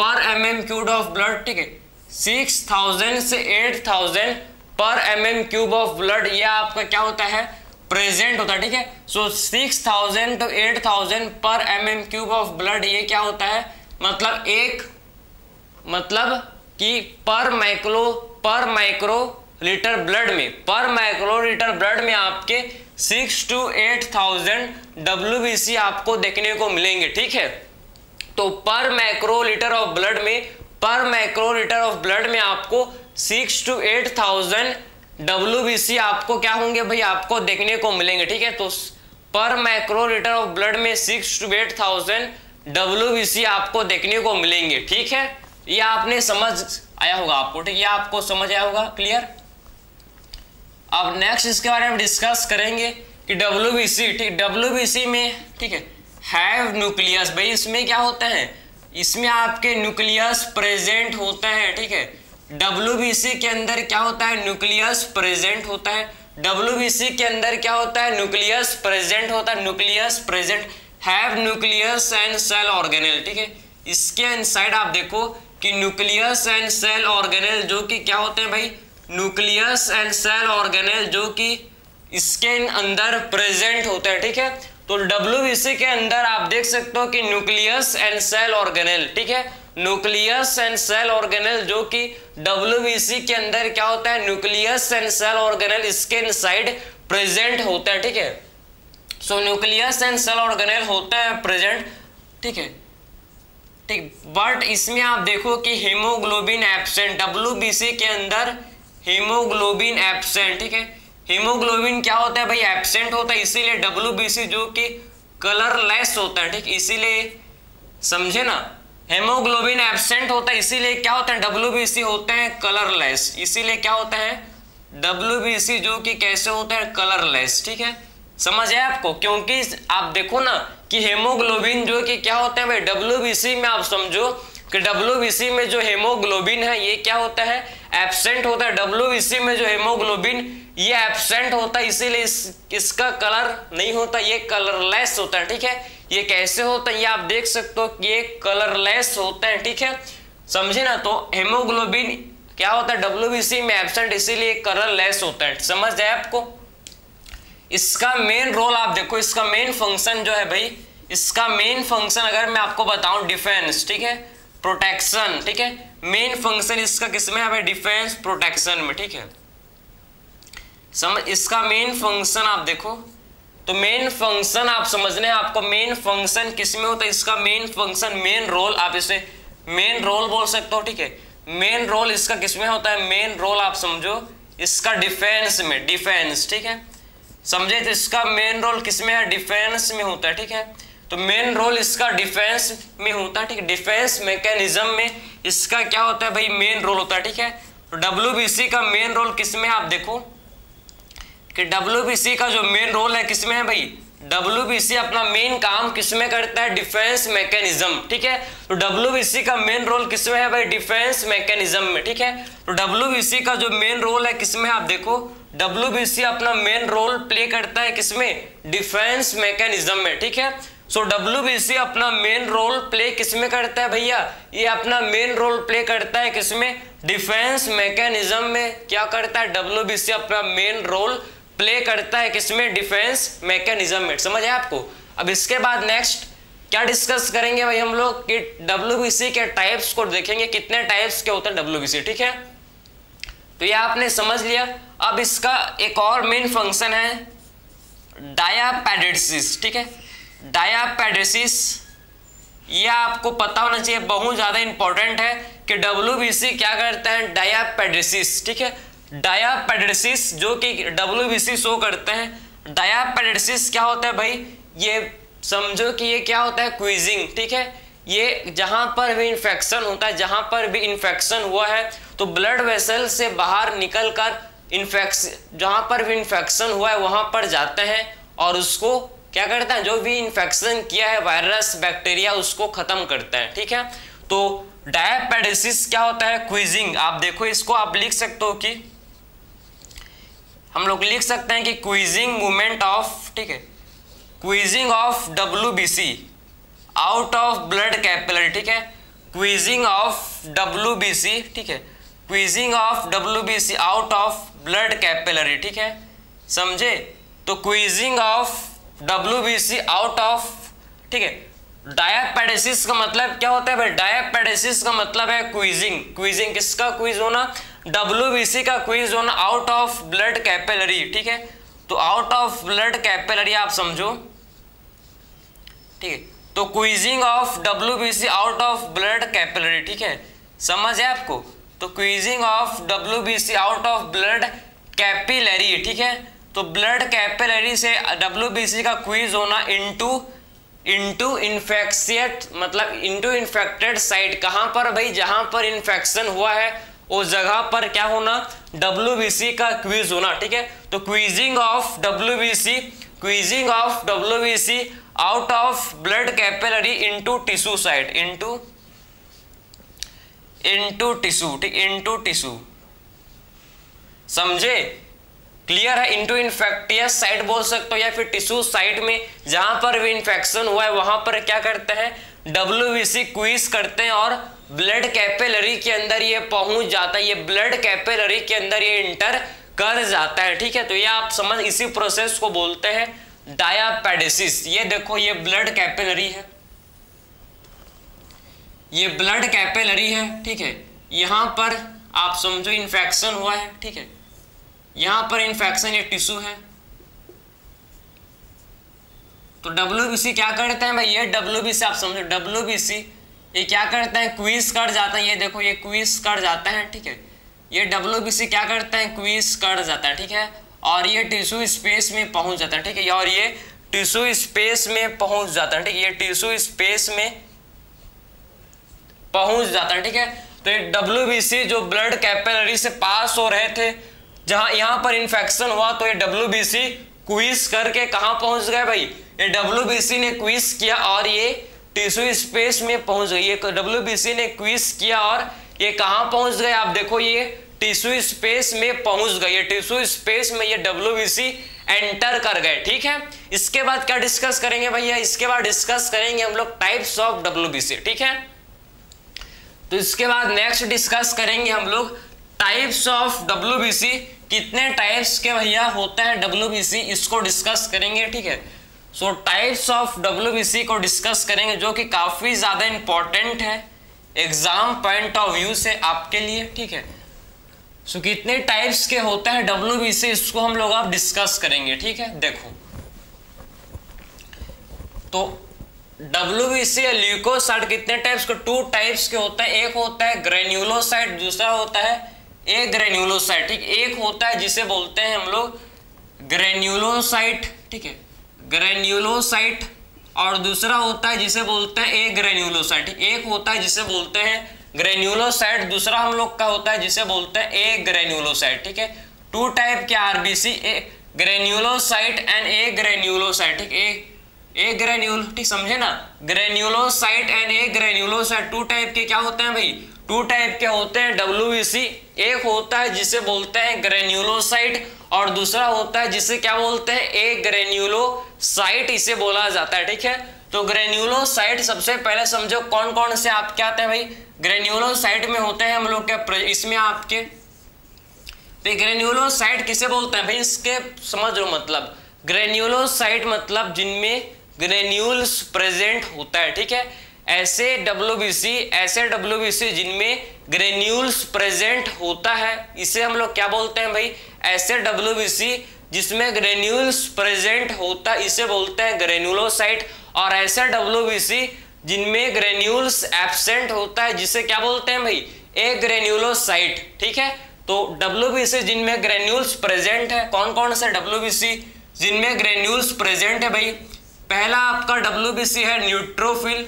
पर mm³ ऑफ ब्लड। ठीक है, 6000 से 8000 पर mm³ ऑफ ब्लड, ये आपका क्या होता है, प्रेजेंट होता है। ठीक है, सो 6000 to 8000 पर mm³ ऑफ ब्लड, ये क्या होता है, मतलब कि पर माइक्रो लीटर ब्लड में, पर माइक्रो लीटर ब्लड में आपके 6 to 8000 WBC आपको देखने को मिलेंगे। ठीक है, तो पर माइक्रो लीटर ऑफ ब्लड में आपको 6 to 8000 WBC आपको क्या होंगे भाई, आपको देखने को मिलेंगे। ठीक है, तो पर माइक्रो लीटर ऑफ ब्लड में 6 to 8000 WBC आपको देखने को मिलेंगे। ठीक है, ये आपने समझ आया होगा आपको। ठीक है, आपको समझ आया होगा, क्लियर। अब नेक्स्ट इसके बारे में डिस्कस करेंगे कि WBC। ठीक, WBC में ठीक है हैव न्यूक्लियस। भाई इसमें क्या होता है, इसमें आपके न्यूक्लियस प्रेजेंट होता है। ठीक है, WBC के अंदर क्या होता है, न्यूक्लियस प्रेजेंट होता है। WBC के अंदर क्या होता है, न्यूक्लियस प्रेजेंट होता है। Nucleus present, have nucleus and cell organelle. ठीक है, इसके इनसाइड आप देखो कि न्यूक्लियस एंड सेल ऑर्गेनेल, जो कि क्या होते हैं भाई, न्यूक्लियस एंड सेल ऑर्गेनेल, जो कि इसके अंदर प्रेजेंट होते हैं। ठीक है, तो WBC के अंदर आप देख सकते हो कि न्यूक्लियस एंड सेल ऑर्गेनेल। ठीक है, न्यूक्लियस एंड सेल ऑर्गेनेल, जो कि WBC के अंदर क्या होता है, न्यूक्लियस एंड सेल ऑर्गेनेल इसके इनसाइड प्रेजेंट होता है। ठीक है, so nucleus and cell organelle होता है प्रेजेंट। ठीक है, ठीक, बट इसमें आप देखो कि हीमोग्लोबिन एब्सेंट, WBC के अंदर हीमोग्लोबिन एब्सेंट। ठीक है, हीमोग्लोबिन क्या होता है भाई, एब्सेंट होता है, इसीलिए WBC जो कि कलरलेस होता है। ठीक, इसीलिए समझे ना, हेमोग्लोबिन एब्सेंट होता है, इसीलिए क्या होता है, WBC होते हैं कलरलेस। इसीलिए क्या होता है, WBC जो कि कैसे होता है, कलरलेस। ठीक है, समझ है आपको, क्योंकि आप देखो ना कि हेमोग्लोबिन जो कि क्या होता है भाई, WBC में आप समझो कि WBC में जो हेमोग्लोबिन है ये क्या होता है, एब्सेंट होता है। WBC में जो हेमोग्लोबिन ये एब्सेंट होता है, इसीलिए इसका कलर नहीं होता, ये कलरलेस होता है। ठीक है, ये कैसे होता है, ये आप देख सकते हो कि ये कलरलेस होता है। ठीक है, समझे ना। तो हेमोग्लोबिन क्या होता है, WBC में एब्सेंट, इसीलिए कलरलेस होता है। समझ जाए आपको। इसका मेन रोल आप देखो, इसका मेन फंक्शन जो है भाई, इसका मेन फंक्शन अगर मैं आपको बताऊं, डिफेंस। ठीक है, प्रोटेक्शन। ठीक है, मेन फंक्शन इसका किसमें है भाई, डिफेंस प्रोटेक्शन में। ठीक है, समझ, इसका मेन फंक्शन आप देखो, तो मेन फंक्शन आप समझने हैं, आपको मेन फंक्शन किसमें होता है, इसका मेन फंक्शन, मेन रोल, आप इसे मेन रोल बोल सकते हो। ठीक है, मेन रोल इसका किसमें होता है, मेन रोल आप समझो इसका डिफेंस में, डिफेंस। ठीक है, समझे, तो इसका मेन रोल किसमें है, डिफेंस में होता है। ठीक है, तो मेन रोल इसका डिफेंस में होता है। ठीक है, डिफेंस मैकेनिज्म में इसका क्या होता है भाई, मेन रोल होता है। ठीक है, तो WBC का मेन रोल किसमें, आप देखो कि WBC का जो मेन रोल है किसमें है भाई, WBC अपना मेन काम किसमें करता है, डिफेंस मैकेनिज्म। ठीक है, तो WBC का मेन रोल किसमें है भाई, डिफेंस मैकेनिज्म में। ठीक है, तो WBC का जो मेन रोल है किसमें, आप देखो WBC अपना मेन रोल प्ले करता है किसमें, डिफेंस मैकेनिज्म में। ठीक है, सो WBC अपना मेन रोल प्ले किसमें करता है भैया, ये अपना मेन रोल प्ले करता है किसमें, डिफेंस मैकेनिज्म में। क्या करता है, WBC अपना मेन रोल प्ले करता है किसमें, डिफेंस मैकेनिज्म में। समझ है आपको। अब इसके बाद नेक्स्ट क्या डिस्कस करेंगे भाई हम लोग कि WBC के टाइप्स को देखेंगे, कितने टाइप्स के होते हैं WBC। ठीक है, तो ये आपने समझ लिया। अब इसका एक और मेन फंक्शन है डायापेडेसिस। ठीक है, डायापेडेसिस ये आपको पता होना चाहिए, बहुत ज्यादा इंपॉर्टेंट है कि WBC क्या करता है, डायापेडेसिस। ठीक है, डायापेडेसिस जो कि WBC शो करते हैं। डायापेडेसिस क्या होता है भाई, ये समझो कि ये क्या होता है, क्वीजिंग। ठीक है, ये जहां पर भी इन्फेक्शन होता है, जहां पर भी इन्फेक्शन हुआ है तो ब्लड वेसल से बाहर निकलकर इन्फेक्शन, जहां पर भी इन्फेक्शन हुआ है वहां पर जाते हैं और उसको क्या करता है, जो भी इन्फेक्शन किया है वायरस बैक्टीरिया उसको खत्म करता है। ठीक है, तो डायपेडेसिस क्या होता है, क्वीजिंग। आप देखो इसको आप लिख सकते हो कि हम लोग लिख सकते हैं कि क्वीजिंग मूवमेंट ऑफ, ठीक है, squeezing of WBC out of blood capillary. ठीक है, क्वीजिंग ऑफ WBC, ठीक है, squeezing of WBC out of blood capillary. ठीक है, समझे, तो squeezing of WBC out of, ठीक है, डायपेडेसिस का मतलब क्या होता है भाई, डायपेडेसिस का मतलब है क्वीजिंग। क्वीजिंग किसका क्वीज होना, WBC का क्वीज होना आउट ऑफ ब्लड कैपिलरी। ठीक है, तो आउट ऑफ ब्लड कैपिलरी आप समझो, ठीक है, तो squeezing of WBC out of blood capillary. ठीक है, समझ है आपको, तो squeezing of WBC out of blood capillary. ठीक है, तो ब्लड कैपिलरी से WBC का क्वीज होना इनटू इन्फेक्शियट, मतलब इनटू इन्फेक्टेड साइट। कहां पर भाई, जहां पर इन्फेक्शन हुआ है उस जगह पर क्या होना, WBC का क्वीज होना। ठीक है, तो squeezing of WBC, squeezing of WBC out of blood capillary into tissue site, into tissue, ठीक, इनटू टिश्यू, समझे, क्लियर है। इनटू इन्फेक्टियस साइट बोल सकते हो या फिर टिश्यू साइट में जहां पर भी इन्फेक्शन हुआ है वहां पर क्या करते हैं, WBC क्वीज करते हैं और ब्लड कैपिलरी के अंदर ये पहुंच जाता है, ये ब्लड कैपिलरी के अंदर ये इंटर कर जाता है। ठीक है, तो ये आप समझ, इसी प्रोसेस को बोलते हैं डायपेडेसिस। ये देखो ये ब्लड कैपिलरी है, ये ब्लड कैपिलरी है। ठीक है, यहां पर आप समझो इन्फेक्शन हुआ है। ठीक है, यहां पर इन्फेक्शन, ये टिश्यू है, तो WBC क्या करते हैं भाई, ये WBC आप समझो, WBC ये क्या करते हैं, क्वीज कर जाता है। ये देखो ये क्वीज कर जाता है। ठीक है, ये WBC क्या करता है, क्वीज कर जाता है। ठीक है, और ये टिश्यू स्पेस में पहुंच जाता है। ठीक है, और ये टिश्यू स्पेस में पहुंच जाता है। ठीक है, ये टिश्यू स्पेस में पहुंच जाता है। ठीक है, तो ये WBC जो ब्लड कैपिलरी से पास हो रहे थे, जहां यहां पर इन्फेक्शन हुआ तो ये WBC क्वीज करके कहां पहुंच गए भाई, ये WBC ने क्वीज किया और ये टिश्यू स्पेस में पहुंच गई। ये WBC ने क्वीज किया और ये कहां पहुंच गए, आप देखो ये टिश्यू स्पेस में पहुंच गए, ये टिश्यू स्पेस में ये WBC एंटर कर गए। ठीक है, इसके बाद क्या डिस्कस करेंगे भैया, इसके बाद डिस्कस करेंगे हम लोग टाइप्स ऑफ WBC। ठीक है, तो इसके बाद नेक्स्ट डिस्कस करेंगे हम लोग टाइप्स ऑफ WBC, कितने टाइप्स के भैया होता है WBC, इसको डिस्कस करेंगे। ठीक है, सो टाइप्स ऑफ WBC को डिस्कस करेंगे जो कि काफी ज्यादा इंपॉर्टेंट है एग्जाम पॉइंट ऑफ व्यू से आपके लिए। ठीक है, सो कितने टाइप्स के होता है WBC, इसको हम लोग आप डिस्कस करेंगे। ठीक है, देखो तो WBC या ल्यूकोसाइट कितने टाइप्स के, 2 टाइप्स के होता है, एक होता है ग्रेन्युलोसाइट, दूसरा होता है ए ग्रेन्युलोसाइट। ठीक, एक होता है जिसे बोलते हैं हम लोग ग्रेन्युलोसाइट। ठीक है, ग्रेन्युलोसाइट, और दूसरा होता है जिसे बोलते हैं ए ग्रेन्युलोसाइट। एक होता है जिसे बोलते हैं ग्रेन्युलोसाइट, दूसरा हम लोग का होता है जिसे बोलते हैं ए ग्रेन्युलोसाइट। ठीक है, 2 टाइप के RBC, A granulocyte and A granulocyte. ठीक, ए ग्रेन्युल, ठीक समझे ना, granulocyte and A granulocyte 2 type के क्या होते हैं भाई, 2 टाइप के होते हैं WBC। एक होता है जिसे बोलते हैं ग्रेन्युलोसाइट और दूसरा होता है जिसे क्या बोलते हैं ए ग्रेन्युलोसाइट, इसे बोला जाता है। ठीक है, तो ग्रेन्युलोसाइट सबसे पहले समझो कौन कौन से आप क्या आते हैं भाई, ग्रेन्युलोसाइट में होते हैं हम लोग क्या, इसमें आपके, तो ग्रेन्युलोसाइट किसे बोलते हैं भाई, इसके समझ लो मतलब, ग्रेन्युलोसाइट मतलब जिनमें ग्रेन्यूल्स प्रेजेंट होता है। ठीक है, ऐसे WBC जिनमें ग्रेन्यूल्स प्रेजेंट होता है इसे हम लोग क्या बोलते हैं भाई, ऐसे WBC जिसमें ग्रेन्यूल्स प्रेजेंट होता है इसे बोलते हैं ग्रेन्युलोसाइट, और ऐसे WBC जिनमें ग्रेन्यूल्स एब्सेंट होता है जिसे क्या बोलते हैं भाई, ए ग्रेन्युलोसाइट। ठीक है, तो WBC जिनमें ग्रेन्यूल्स प्रेजेंट है, कौन कौन से WBC जिनमें ग्रेन्यूल्स प्रेजेंट है भाई, पहला आपका WBC है न्यूट्रोफिल,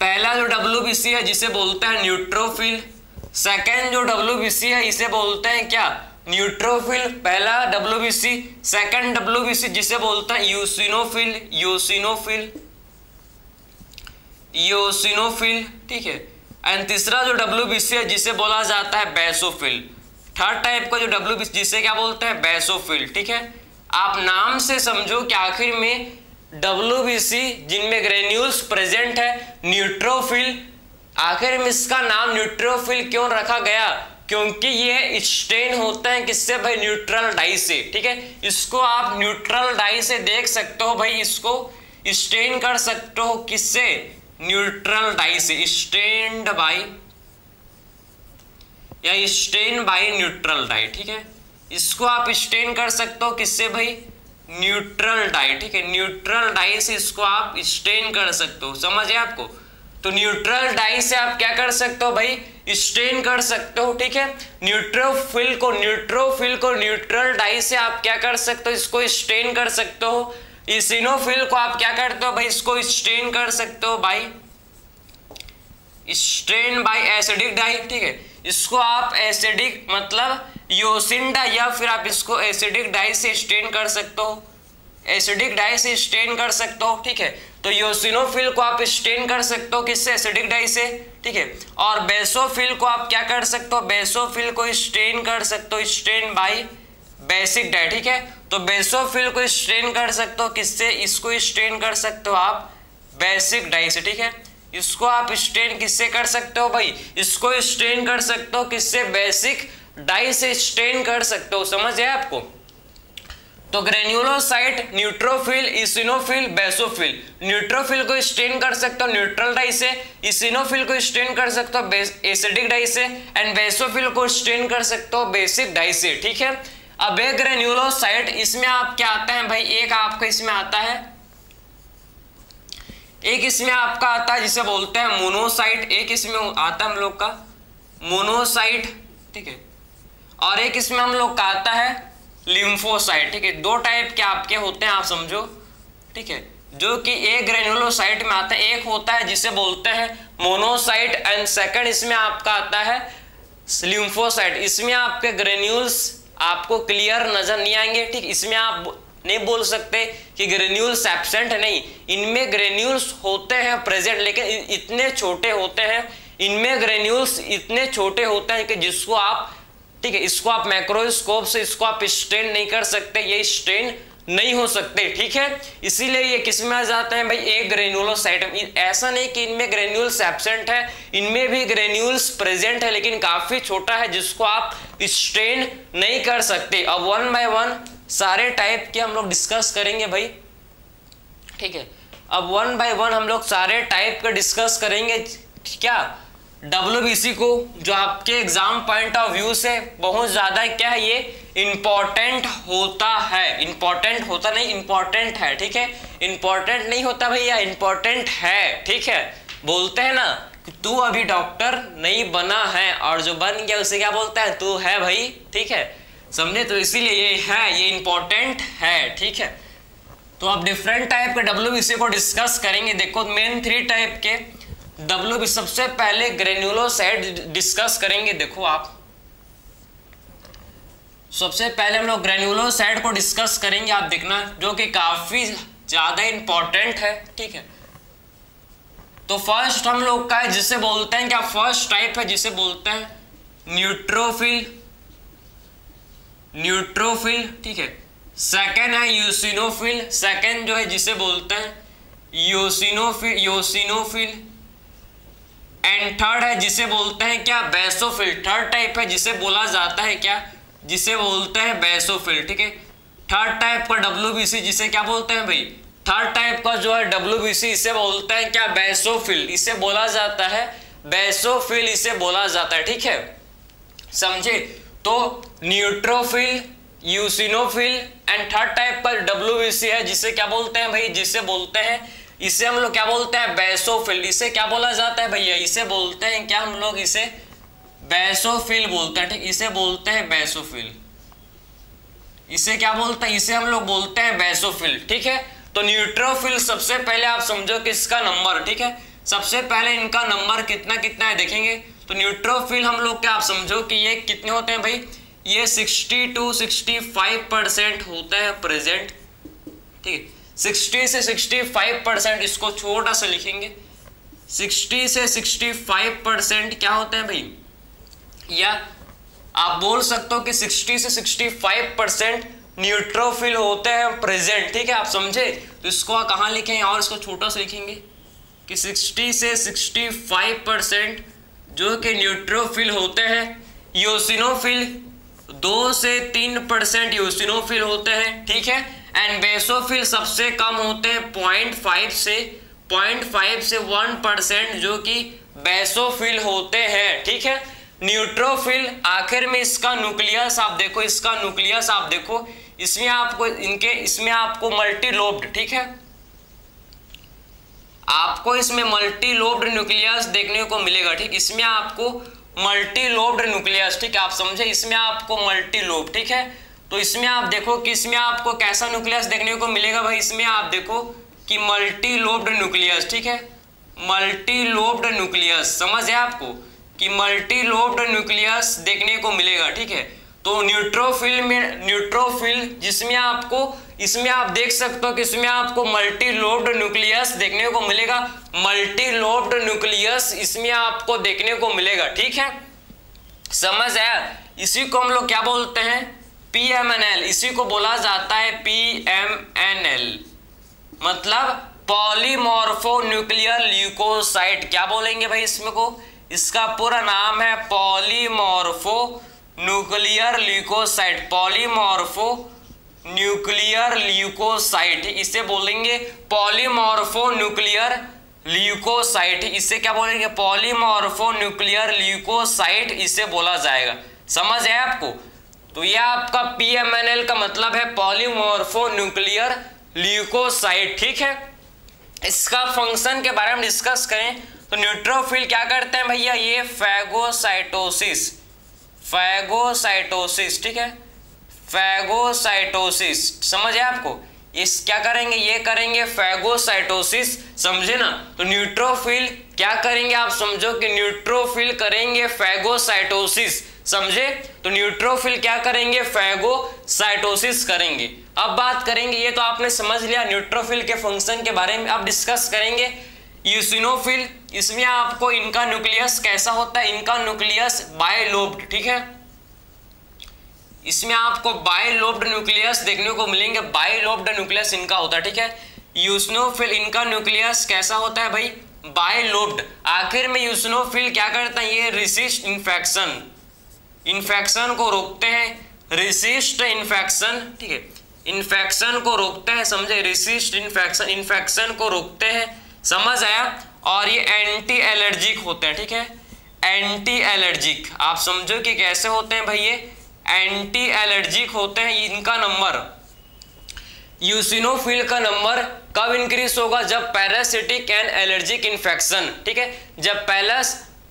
पहला जो WBC है जिसे बोलते हैं न्यूट्रोफिल, सेकंड जो WBC है इसे बोलते हैं क्या, न्यूट्रोफिल। पहला WBC, सेकंड WBC जिसे बोलते हैं यूसिनोफिल, यूसिनोफिल, यूसिनोफिल, ठीक है। एंड तीसरा जो WBC है जिसे बोला जाता है बेसोफिल। थर्ड टाइप का जो WBC जिसे क्या बोलते हैं, बेसोफिल, ठीक है। आप नाम से समझो कि आखिर में WBC जिनमें ग्रेन्यूल्स प्रेजेंट है, न्यूट्रोफिल, आखिर में इसका नाम न्यूट्रोफिल क्यों रखा गया, क्योंकि ये स्टेन होते हैं किससे भाई, न्यूट्रल डाई से, ठीक है। इसको आप न्यूट्रल डाई से देख सकते हो भाई, इसको स्टेन कर सकते हो किससे, न्यूट्रल डाई से, स्टेन्ड बाय या स्टेन बाय न्यूट्रल डाई, ठीक है। इसको आप स्टेन कर सकते हो किससे भाई, न्यूट्रल डाई, ठीक है। न्यूट्रल डाई से इसको आप स्टेन कर सकते हो, समझ है आपको। तो न्यूट्रल डाई से आप क्या कर सकते हो भाई, स्टेन कर सकते हो, ठीक है। न्यूट्रोफिल को न्यूट्रल डाई से आप क्या कर सकते हो, इसको स्टेन कर सकते हो। इसिनोफिल को आप क्या करते हो भाई, इसको स्टेन कर सकते हो भाई, स्टेन बाय एसिडिक डाई, ठीक है। इसको आप एसिडिक मतलब योसिन डाई या फिर आप इसको एसिडिक डाई से स्टेन कर सकते हो, एसिडिक डाई से स्टेन कर सकते हो, ठीक है। तो योसिनोफिल को आप स्टेन कर सकते हो किससे, एसिडिक डाई से, ठीक है। और बेसोफिल को आप क्या कर सकते हो, बेसोफिल को स्टेन कर सकते हो, स्टेन बाय बेसिक डाई, ठीक है। तो बेसोफिल को स्टेन कर सकते हो किससे, इसको स्टेन कर सकते हो आप बेसिक डाई से, ठीक है। इसको आप स्टेन किससे कर सकते हो भाई, इसको स्टेन कर सकते हो किससे, बेसिक डाई से स्टेन कर सकते हो, समझ है आपको। तो granulocyte, neutrophil, eosinophil, basophil. Neutrophil को स्टेन कर सकते हो न्यूट्रल डाई से, इसिनोफिल को स्टेन कर सकते हो एसिडिक डाई से, एंड बेसोफिल को स्टेन कर सकते हो बेसिक डाई से, ठीक है। अब एक ग्रेन्युलोसाइट, इसमें आप क्या आता है भाई, एक आपका इसमें आता है, एक इसमें आपका आता है जिसे बोलते हैं मोनोसाइट, एक इसमें आता है हम लोग का मोनोसाइट, ठीक है। और एक इसमें हम लोग का आता है लिम्फोसाइट, ठीक है। दो टाइप के आपके होते हैं, आप समझो, ठीक है, जो कि एक ग्रेन्युलोसाइट में आता है, एक होता है जिसे बोलते हैं मोनोसाइट, एंड सेकंड इसमें आपका आता है लिम्फोसाइट। इसमें आपके ग्रेन्यूल्स आपको क्लियर नजर नहीं आएंगे, ठीक। इसमें आप नहीं बोल सकते कि ग्रेन्यूल्स एब्सेंट है, नहीं, इनमें ग्रेन्यूल्स होते हैं प्रेजेंट, लेकिन इतने छोटे होते हैं, इनमें ग्रेन्यूल्स इतने छोटे होते हैं कि जिसको आप, ठीक है, इसको आप मैक्रोस्कोप से इसको आप स्टेन नहीं कर सकते, ये स्टेन नहीं हो सकते, ठीक है। इसीलिए ये किस में आ जाते हैं भाई, एक ग्रेन्युलोसाइट। ऐसा नहीं कि इनमें ग्रेन्यूल्स एब्सेंट है, इनमें भी ग्रेन्यूल्स प्रेजेंट है, लेकिन काफी छोटा है जिसको आप स्टेन नहीं कर सकते। अब वन बाय वन सारे टाइप के हम लोग डिस्कस करेंगे भाई, ठीक है। अब वन बाय वन हम लोग सारे टाइप का डिस्कस करेंगे, क्या WBC को, जो आपके एग्जाम पॉइंट ऑफ व्यू से बहुत ज्यादा क्या है, ये इंपॉर्टेंट होता है, इंपॉर्टेंट होता नहीं, इंपॉर्टेंट है, ठीक है। इंपॉर्टेंट नहीं होता भैया, इंपॉर्टेंट है, ठीक है। बोलते हैं ना कि तू अभी डॉक्टर नहीं बना है, और जो बन गया उसे क्या बोलता है, तू है भाई, ठीक है, समझे। तो इसीलिए ये है, ये इंपॉर्टेंट है, ठीक है। तो अब डिफरेंट टाइप के WBC को डिस्कस करेंगे। देखो मेन 3 टाइप के WBC, सबसे पहले ग्रेन्युलोसाइट डिस्कस करेंगे। देखो आप, सबसे पहले हम लोग ग्रेन्युलोसाइट को डिस्कस करेंगे, आप देखना, जो कि काफी ज्यादा इंपॉर्टेंट है, ठीक है। तो फर्स्ट हम लोग का है जिसे बोलते हैं क्या, फर्स्ट टाइप है जिसे बोलते हैं न्यूट्रोफिल, न्यूट्रोफिल, ठीक है। सेकंड है यूसिनोफिल, सेकंड जो है जिसे बोलते हैं यूसिनोफिल, यूसिनोफिल। एंड थर्ड है जिसे बोलते हैं क्या, बेसोफिल। थर्ड टाइप है जिसे बोला जाता है क्या, जिसे बोलते हैं बेसोफिल, ठीक है। थर्ड टाइप का WBC जिसे क्या बोलते हैं भाई, थर्ड टाइप का जो है WBC इसे बोलते हैं क्या, बेसोफिल, इसे बोला जाता है बेसोफिल, इसे बोला जाता है, ठीक है, समझे। तो neutrophil, eosinophil, and third type का WBC है जिसे क्या बोलते हैं भाई, जिसे बोलते हैं, इसे हम लोग क्या बोलते हैं, बेसोफिल। इसे क्या बोला जाता है भैया, इसे बोलते हैं क्या, हम लोग इसे बेसोफिल बोलते हैं, ठीक, इसे बोलते हैं बेसोफिल, इसे क्या बोलते हैं, इसे हम लोग बोलते हैं बेसोफिल, ठीक है। तो न्यूट्रोफिल सबसे पहले आप समझो कि इसका नंबर, ठीक है, सबसे पहले इनका नंबर कितना कितना है देखेंगे। तो न्यूट्रोफिल हम लोग क्या आप समझो कि ये कितने होते हैं भाई, ये 60 to 65% होता है प्रेजेंट, ठीक है। 60 से 65% इसको छोटा सा लिखेंगे, 60 से 65% क्या होते हैं भाई, या आप बोल सकते हो कि 60 से 65% न्यूट्रोफिल होते हैं प्रेजेंट, ठीक है, आप समझे। तो इसको कहाँ लिखेंगे और इसको छोटा सा लिखेंगे कि 60 से 65% जो कि न्यूट्रोफिल होते हैं। यूसिनोफिल 2 से 3% यूसिनोफिल होते हैं, ठीक है। एंड बेसोफिल सबसे कम होते हैं 0.5 से 1% जो कि बेसोफिल होते हैं, ठीक है। न्यूट्रोफिल आखिर में इसका न्यूक्लियस आप देखो, इसका न्यूक्लियस आप देखो, इसमें आपको मल्टीलोब्ड, ठीक है, आपको इसमें मल्टीलोब्ड न्यूक्लियस देखने को मिलेगा, ठीक। इसमें आपको मल्टीलोब्ड न्यूक्लियस, ठीक है, आप समझे, इसमें आपको मल्टीलोब, ठीक है। तो इसमें आप देखो कि इसमें आपको कैसा न्यूक्लियस देखने को मिलेगा भाई, इसमें आप देखो कि मल्टीलोब्ड न्यूक्लियस, ठीक है, मल्टीलोब्ड न्यूक्लियस, समझ है आपको कि मल्टीलोब्ड न्यूक्लियस देखने को मिलेगा, ठीक है। तो न्यूट्रोफिल जिसमें आपको, इसमें आप देख सकते हो कि इसमें आपको मल्टीलोब्ड न्यूक्लियस देखने को मिलेगा, मल्टीलोब्ड न्यूक्लियस इसमें आपको देखने को मिलेगा, ठीक है, समझ आया। इसी को हम लोग क्या बोलते हैं, PMNL, इसी को बोला जाता है PMNL, मतलब पॉलीमॉर्फो न्यूक्लियर ल्यूकोसाइट। क्या बोलेंगे भाई इसमें को, इसका पूरा नाम है polymorphonuclear leucocyte, polymorphonuclear leucocyte, इसे बोलेंगे पॉलीमॉर्फो न्यूक्लियर ल्यूकोसाइट, इसे क्या बोलेंगे, पॉलीमॉर्फो न्यूक्लियर ल्यूकोसाइट इसे बोला जाएगा, समझ है आपको। तो यह आपका PMNL का मतलब है पॉलीमॉर्फो न्यूक्लियर ल्यूकोसाइट, ठीक है। इसका फंक्शन के बारे में डिस्कस करें तो न्यूट्रोफिल क्या करते हैं भैया, ये फैगोसाइटोसिस, ठीक है, फैगोसाइटोसिस, समझ है आपको, इस क्या करेंगे, ये करेंगे फैगोसाइटोसिस, समझे ना। तो न्यूट्रोफिल क्या करेंगे आप समझो कि न्यूट्रोफिल करेंगे फैगोसाइटोसिस, समझे। तो न्यूट्रोफिल क्या करेंगे, फैगोसाइटोसिस करेंगे। अब बात करेंगे, ये तो आपने समझ लिया न्यूट्रोफिल के फंक्शन के बारे में, अब डिस्कस करेंगे यूसिनोफिल। इसमें आपको इनका न्यूक्लियस कैसा होता है, इनका न्यूक्लियस बाइलोब्ड, ठीक है, इसमें आपको बाइलोब्ड न्यूक्लियस देखने को मिलेंगे, बाइलोब्ड न्यूक्लियस इनका होता है, ठीक है। यूसिनोफिल इनका न्यूक्लियस कैसा होता है भाई, बाइलोब्ड। आखिर में यूसिनोफिल क्या करता है, ये रिसिस्ट इन्फेक्शन को रोकते हैं, रिसिस्ट इन्फेक्शन, ठीक है, इन्फेक्शन को रोकते हैं, समझे, रिसिस्ट इन्फेक्शन को रोकते हैं, समझ आया। और ये एंटी एलर्जिक होते हैं, ठीक है, एंटी एलर्जिक, आप समझो कि कैसे होते हैं भाई, ये एंटी एलर्जिक होते हैं। इनका नंबर, यूसिनोफिल का नंबर कब इंक्रीज होगा, जब पैरासिटिक एंड एलर्जिक इन्फेक्शन, ठीक है, जब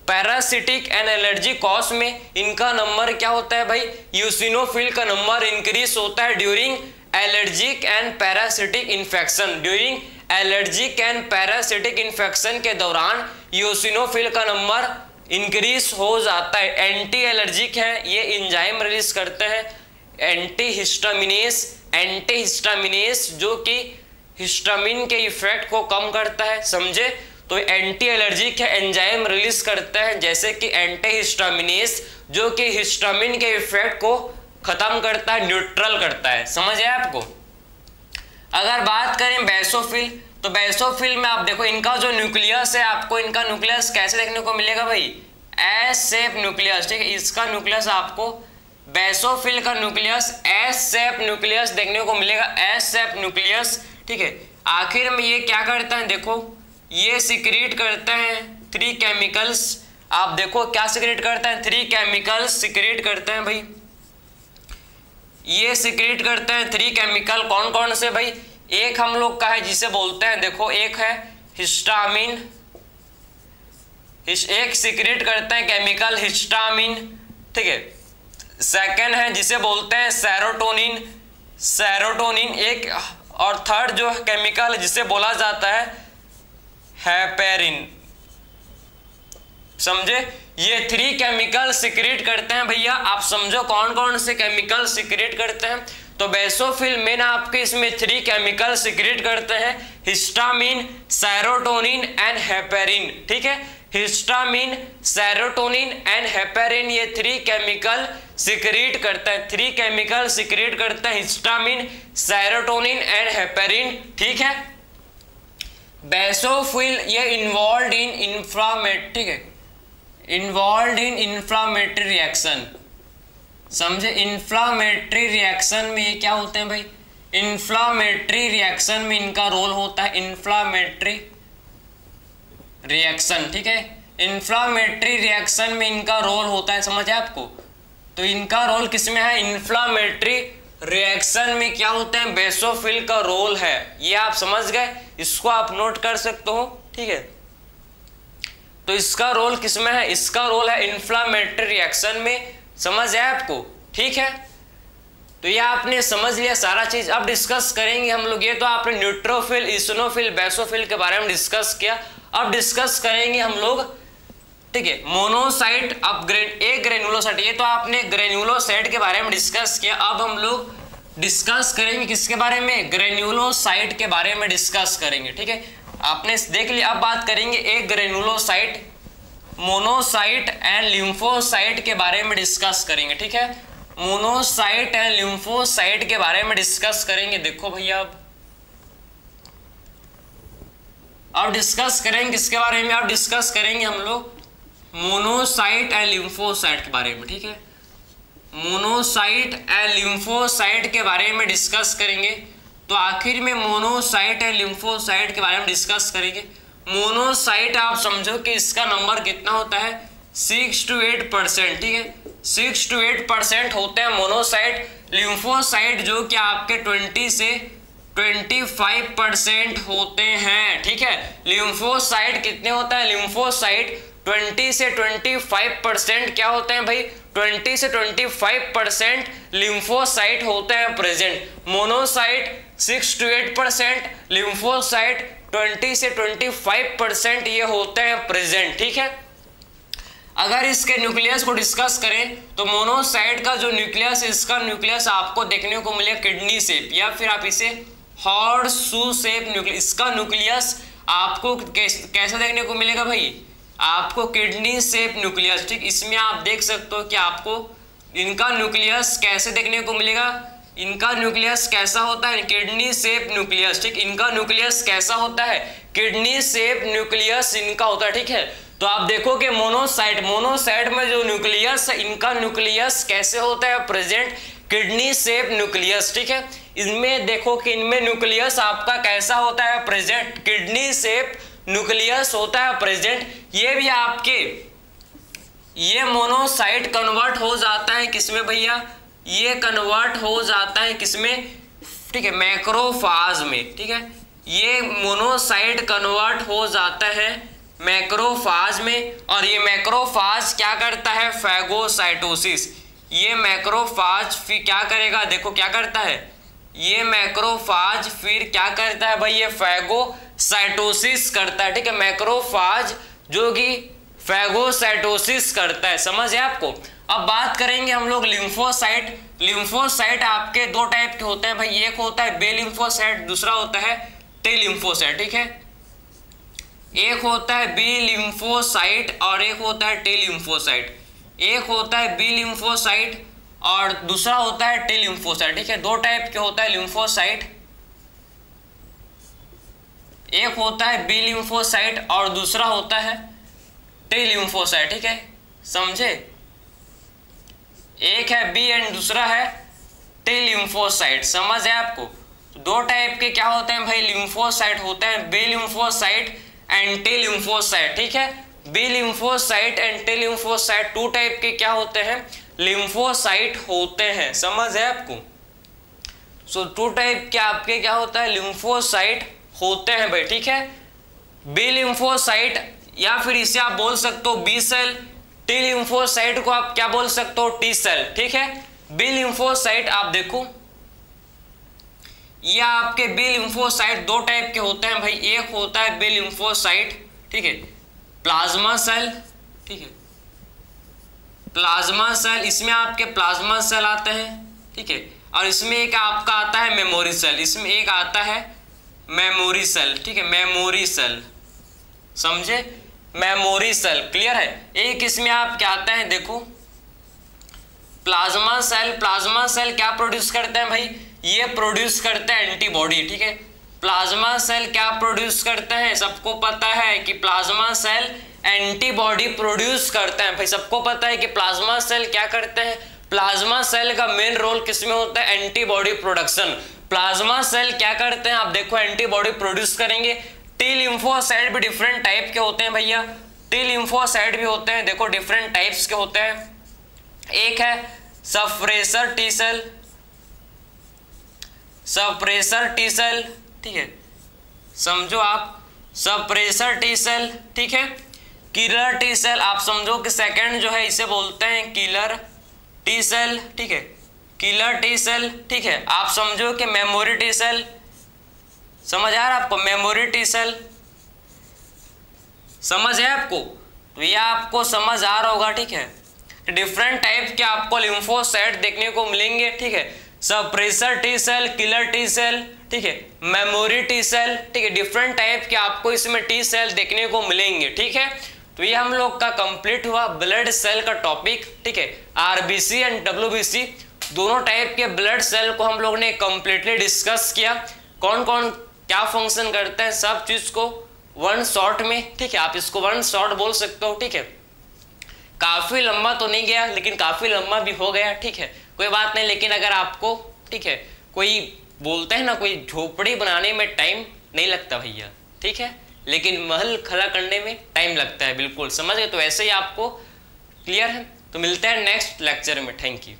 पैरासिटिक एंड एलर्जी कॉज में इनका नंबर क्या होता है भाई, यूसिनोफिल का नंबर इंक्रीज होता है during allergic and parasitic infection, during allergic and parasitic infection के दौरान यूसिनोफिल का नंबर इंक्रीज हो जाता है। एंटी एलर्जिक है, ये एंजाइम रिलीज करते हैं एंटीहिस्टामिनेस जो कि हिस्टामिन के इफेक्ट को कम करता है, समझे। तो एंटी एलर्जिक है, एंजाइम रिलीज करते हैं जैसे कि एंटीहिस्टामिनेस जो कि हिस्टामिन के इफेक्ट को खत्म करता है, न्यूट्रल करता है, समझ है आपको। अगर बात करें बेसोफिल, तो बेसोफिल में आप देखो इनका जो न्यूक्लियस है, आपको इनका न्यूक्लियस कैसे देखने को मिलेगा भाई, एस शेप न्यूक्लियस, ठीक है, इसका न्यूक्लियस आपको बेसोफिल का न्यूक्लियस एस शेप न्यूक्लियस देखने को मिलेगा, एस शेप न्यूक्लियस, ठीक है। आखिर में ये क्या करता है, देखो ये सिक्रीट करते हैं 3 केमिकल्स, आप देखो क्या सिक्रीट करते हैं, 3 केमिकल्स सिक्रीट करते हैं भाई, ये सिक्रीट करते हैं 3 केमिकल, कौन कौन से भाई, एक हम लोग का है जिसे बोलते हैं, देखो एक है हिस्टामिन, एक सिक्रीट करते हैं केमिकल हिस्टामिन, ठीक है। सेकंड है जिसे बोलते हैं सेरोटोनिन, एक और थर्ड जो केमिकल जिसे बोला जाता है हेपेरिन, समझे? ये 3 केमिकल सिक्रेट करते हैं भैया। आप समझो कौन कौन से केमिकल सिक्रेट करते हैं। तो बेसोफिल मेन आपके इसमें 3 केमिकल सिक्रेट करते हैं, हिस्टामिन, सेरोटोनिन एंड हेपेरिन। ठीक है, हिस्टामिन, सेरोटोनिन एंड हेपेरिन, ये 3 केमिकल सिक्रेट करते हैं। 3 केमिकल सिक्रेट करते हैं, हिस्टामिन, सेरोटोनिन एंड हेपेरिन। ठीक है, बेसोफिल ये involve in inflammatory, involve in inflammatory reaction. समझे? इंफ्लामेटरी रिएक्शन में ये क्या होते हैं भाई? इंफ्लामेटरी रिएक्शन में इनका रोल होता है, इंफ्लामेटरी रिएक्शन। ठीक है, इंफ्लामेटरी रिएक्शन में इनका रोल होता है, समझ है आपको? तो इनका रोल किसमें है? इंफ्लामेटरी रिएक्शन में क्या होते हैं? बेसोफिल का रोल है। ये आप समझ गए, इसको आप नोट कर सकते हो। ठीक है, तो इसका रोल किसमें है? इसका रोल है इंफ्लामेटरी रिएक्शन में, समझ है आपको? ठीक है, तो ये आपने समझ लिया सारा चीज। अब डिस्कस करेंगे हम लोग, ये तो आपने न्यूट्रोफिल, इसिनोफिल, बेसोफिल के बारे में डिस्कस किया। अब डिस्कस करेंगे हम लोग, ठीक है, मोनोसाइट, अब एक ग्रेनुलोसाइट, ये तो आपने ग्रेनुलोसाइट के बारे में डिस्कस किया। अब हम लोग डिस्कस करेंगे किसके बारे में? ग्रेनुलोसाइट के बारे में डिस्कस करेंगे। ठीक है, आपने देख लिया। अब बात करेंगे एक ग्रेनुलोसाइट, मोनोसाइट एंड लिम्फोसाइट के बारे में डिस्कस करेंगे। ठीक है, मोनोसाइट एंड लिम्फोसाइट के बारे में डिस्कस करेंगे। देखो भैया, अब डिस्कस करेंगे किसके बारे में? अब डिस्कस करेंगे हम लोग मोनोसाइट एंड लिम्फोसाइट के बारे में। ठीक है, मोनोसाइट एंड लिम्फोसाइट के बारे में डिस्कस करेंगे। तो आखिर में मोनोसाइट एंड लिम्फोसाइट के बारे में डिस्कस करेंगे। मोनोसाइट आप समझो कि इसका नंबर कितना होता है? 6 to 8%। ठीक है, 6 to 8% होते हैं मोनोसाइट। लिम्फोसाइट जो कि आपके 20 से 25% होते हैं। ठीक है, लिम्फोसाइट कितने होता है? लिम्फोसाइट 20 से 25% क्या होते हैं भाई? 20 से 25% लिम्फोसाइट होते हैं प्रेजेंट। मोनोसाइट 6 to 8%, लिम्फोसाइट 20 से 25% ये होते हैं प्रेजेंट। ठीक है, अगर इसके न्यूक्लियस को डिस्कस करें तो मोनोसाइट का जो न्यूक्लियस है, इसका न्यूक्लियस आपको देखने को मिलेगा किडनी शेप, या फिर आप इसे हॉर्स शू शेप न्यूक्लियस। इसका न्यूक्लियस आपको कैसे देखने को मिलेगा भाई? आपको किडनी शेप न्यूक्लियस। ठीक, इसमें आप देख सकते हो कि आपको इनका न्यूक्लियस कैसे देखने को मिलेगा? इनका न्यूक्लियस कैसा होता है? Kidney shape nucleus. ठीक, इनका न्यूक्लियस कैसा होता है? किडनी शेप न्यूक्लियस इनका होता है। ठीक है, तो आप देखो कि मोनोसाइट में जो न्यूक्लियस है, इनका न्यूक्लियस कैसे होता है प्रेजेंट? Kidney shape nucleus. ठीक है, इनमें देखो कि इनमें न्यूक्लियस आपका कैसा होता है प्रेजेंट? किडनी शेप न्यूक्लियस होता है प्रेजेंट। ये भी आपके ये मोनोसाइट कन्वर्ट हो जाता है किसमें भैया? ये कन्वर्ट हो जाता है किसमें? ठीक है, मैक्रोफाज में। ठीक है, ये मोनोसाइट कन्वर्ट हो जाता है मैक्रोफाज में, और ये मैक्रोफाज क्या करता है? फैगोसाइटोसिस। ये मैक्रोफाज फिर क्या करेगा? देखो क्या करता है ये मैक्रोफाज, फिर क्या करता है भाई? ये फैगोसाइटोसिस करता है। ठीक है, मैक्रोफाज जो कि फैगोसाइटोसिस करता है, समझ है आपको? अब बात करेंगे हम लोग लिम्फोसाइट। लिम्फोसाइट आपके 2 टाइप के होते हैं भाई, एक होता है बे लिम्फोसाइट, दूसरा होता है टी लिम्फोसाइट। ठीक है, एक होता है बी लिम्फोसाइट और एक होता है टी लिम्फोसाइट। एक होता है बी लिम्फोसाइट और दूसरा होता है टी लिम्फोसाइट। ठीक है, 2 टाइप के होता है लिम्फोसाइट, एक होता है बी लिम्फोसाइट और दूसरा होता है टी लिम्फोसाइट। ठीक है, समझे? एक है बी एंड दूसरा है टी लिम्फोसाइट, समझ है आपको? 2 टाइप के क्या होते हैं भाई? लिम्फोसाइट होते हैं, B lymphocyte and T lymphocyte. ठीक है, B lymphocyte and T lymphocyte 2 type के क्या होते हैं? लिम्फोसाइट होते हैं, समझ है आपको? सो 2 टाइप के आपके क्या होता है? लिम्फोसाइट होते हैं भाई। ठीक है, बी लिम्फोसाइट या फिर इसे आप बोल सकते हो बी सेल, टी लिम्फोसाइट को आप क्या बोल सकते हो? T cell. ठीक है, बी लिम्फोसाइट आप देखो, ये आपके बी लिम्फोसाइट 2 टाइप के होते हैं भाई। एक होता है बी लिम्फोसाइट, ठीक है, प्लाज्मा सेल, ठीक ठीक है, प्लाज्मा सेल, इसमें आपके प्लाज्मा सेल आते हैं, ठीक है, और इसमें एक आपका आता है मेमोरी सेल, इसमें एक आता है मेमोरी सेल, ठीक है, मेमोरी सेल, समझे, मेमोरी सेल, क्लियर है। एक इसमें आप क्या आता है, देखो प्लाज्मा सेल, प्लाज्मा सेल क्या प्रोड्यूस करते हैं भाई, ये प्रोड्यूस करते हैं एंटीबॉडी, ठीक है, प्लाज्मा सेल क्या प्रोड्यूस करते हैं, सबको पता है कि प्लाज्मा सेल एंटीबॉडी प्रोड्यूस करते हैं, भाई सबको पता है कि प्लाज्मा सेल क्या करते हैं, प्लाज्मा सेल का मेन रोल किसमें होता है, एंटीबॉडी प्रोडक्शन, प्लाज्मा सेल क्या करते हैं, आप देखो एंटीबॉडी प्रोड्यूस करेंगे। टी लिम्फोसाइट भी डिफरेंट टाइप के होते हैं भैया, टी लिम्फोसाइट भी होते हैं, देखो डिफरेंट टाइप्स के होते हैं, एक है suppressor T cell, suppressor T cell, ठीक है, समझो आप सप्रेसर टी सेल, ठीक है, किलर टी सेल, आप समझो कि सेकंड जो है इसे बोलते हैं किलर टी सेल, ठीक है, किलर टी सेल, ठीक है, आप समझो कि मेमोरी टी सेल, समझ आ रहा है आपको, मेमोरी टी सेल समझ है आपको, तो ये आपको समझ आ रहा होगा, ठीक है, डिफरेंट टाइप के आपको लिम्फोसाइट देखने को मिलेंगे, ठीक है, suppressor T cell, killer T cell, ठीक है, मेमोरी टी सेल, ठीक है, डिफरेंट टाइप के आपको इसमें टी सेल देखने को मिलेंगे, ठीक है। तो ये हम लोग का कंप्लीट हुआ ब्लड सेल का टॉपिक, ठीक है, आरबीसी एंड डब्ल्यूबीसी दोनों टाइप के ब्लड सेल को हम लोग ने कंप्लीटली डिस्कस किया, कौन कौन क्या फंक्शन करते हैं, सब चीज को वन शॉट में, ठीक है, आप इसको वन शॉट बोल सकते हो, ठीक है, काफी लंबा तो नहीं गया लेकिन काफी लंबा भी हो गया, ठीक है, कोई बात नहीं, लेकिन अगर आपको, ठीक है, कोई बोलते हैं ना कोई झोपड़ी बनाने में टाइम नहीं लगता भैया, ठीक है, लेकिन महल खड़ा करने में टाइम लगता है, बिल्कुल समझ गए, तो ऐसे ही आपको क्लियर है। तो मिलते हैं नेक्स्ट लेक्चर में, थैंक यू।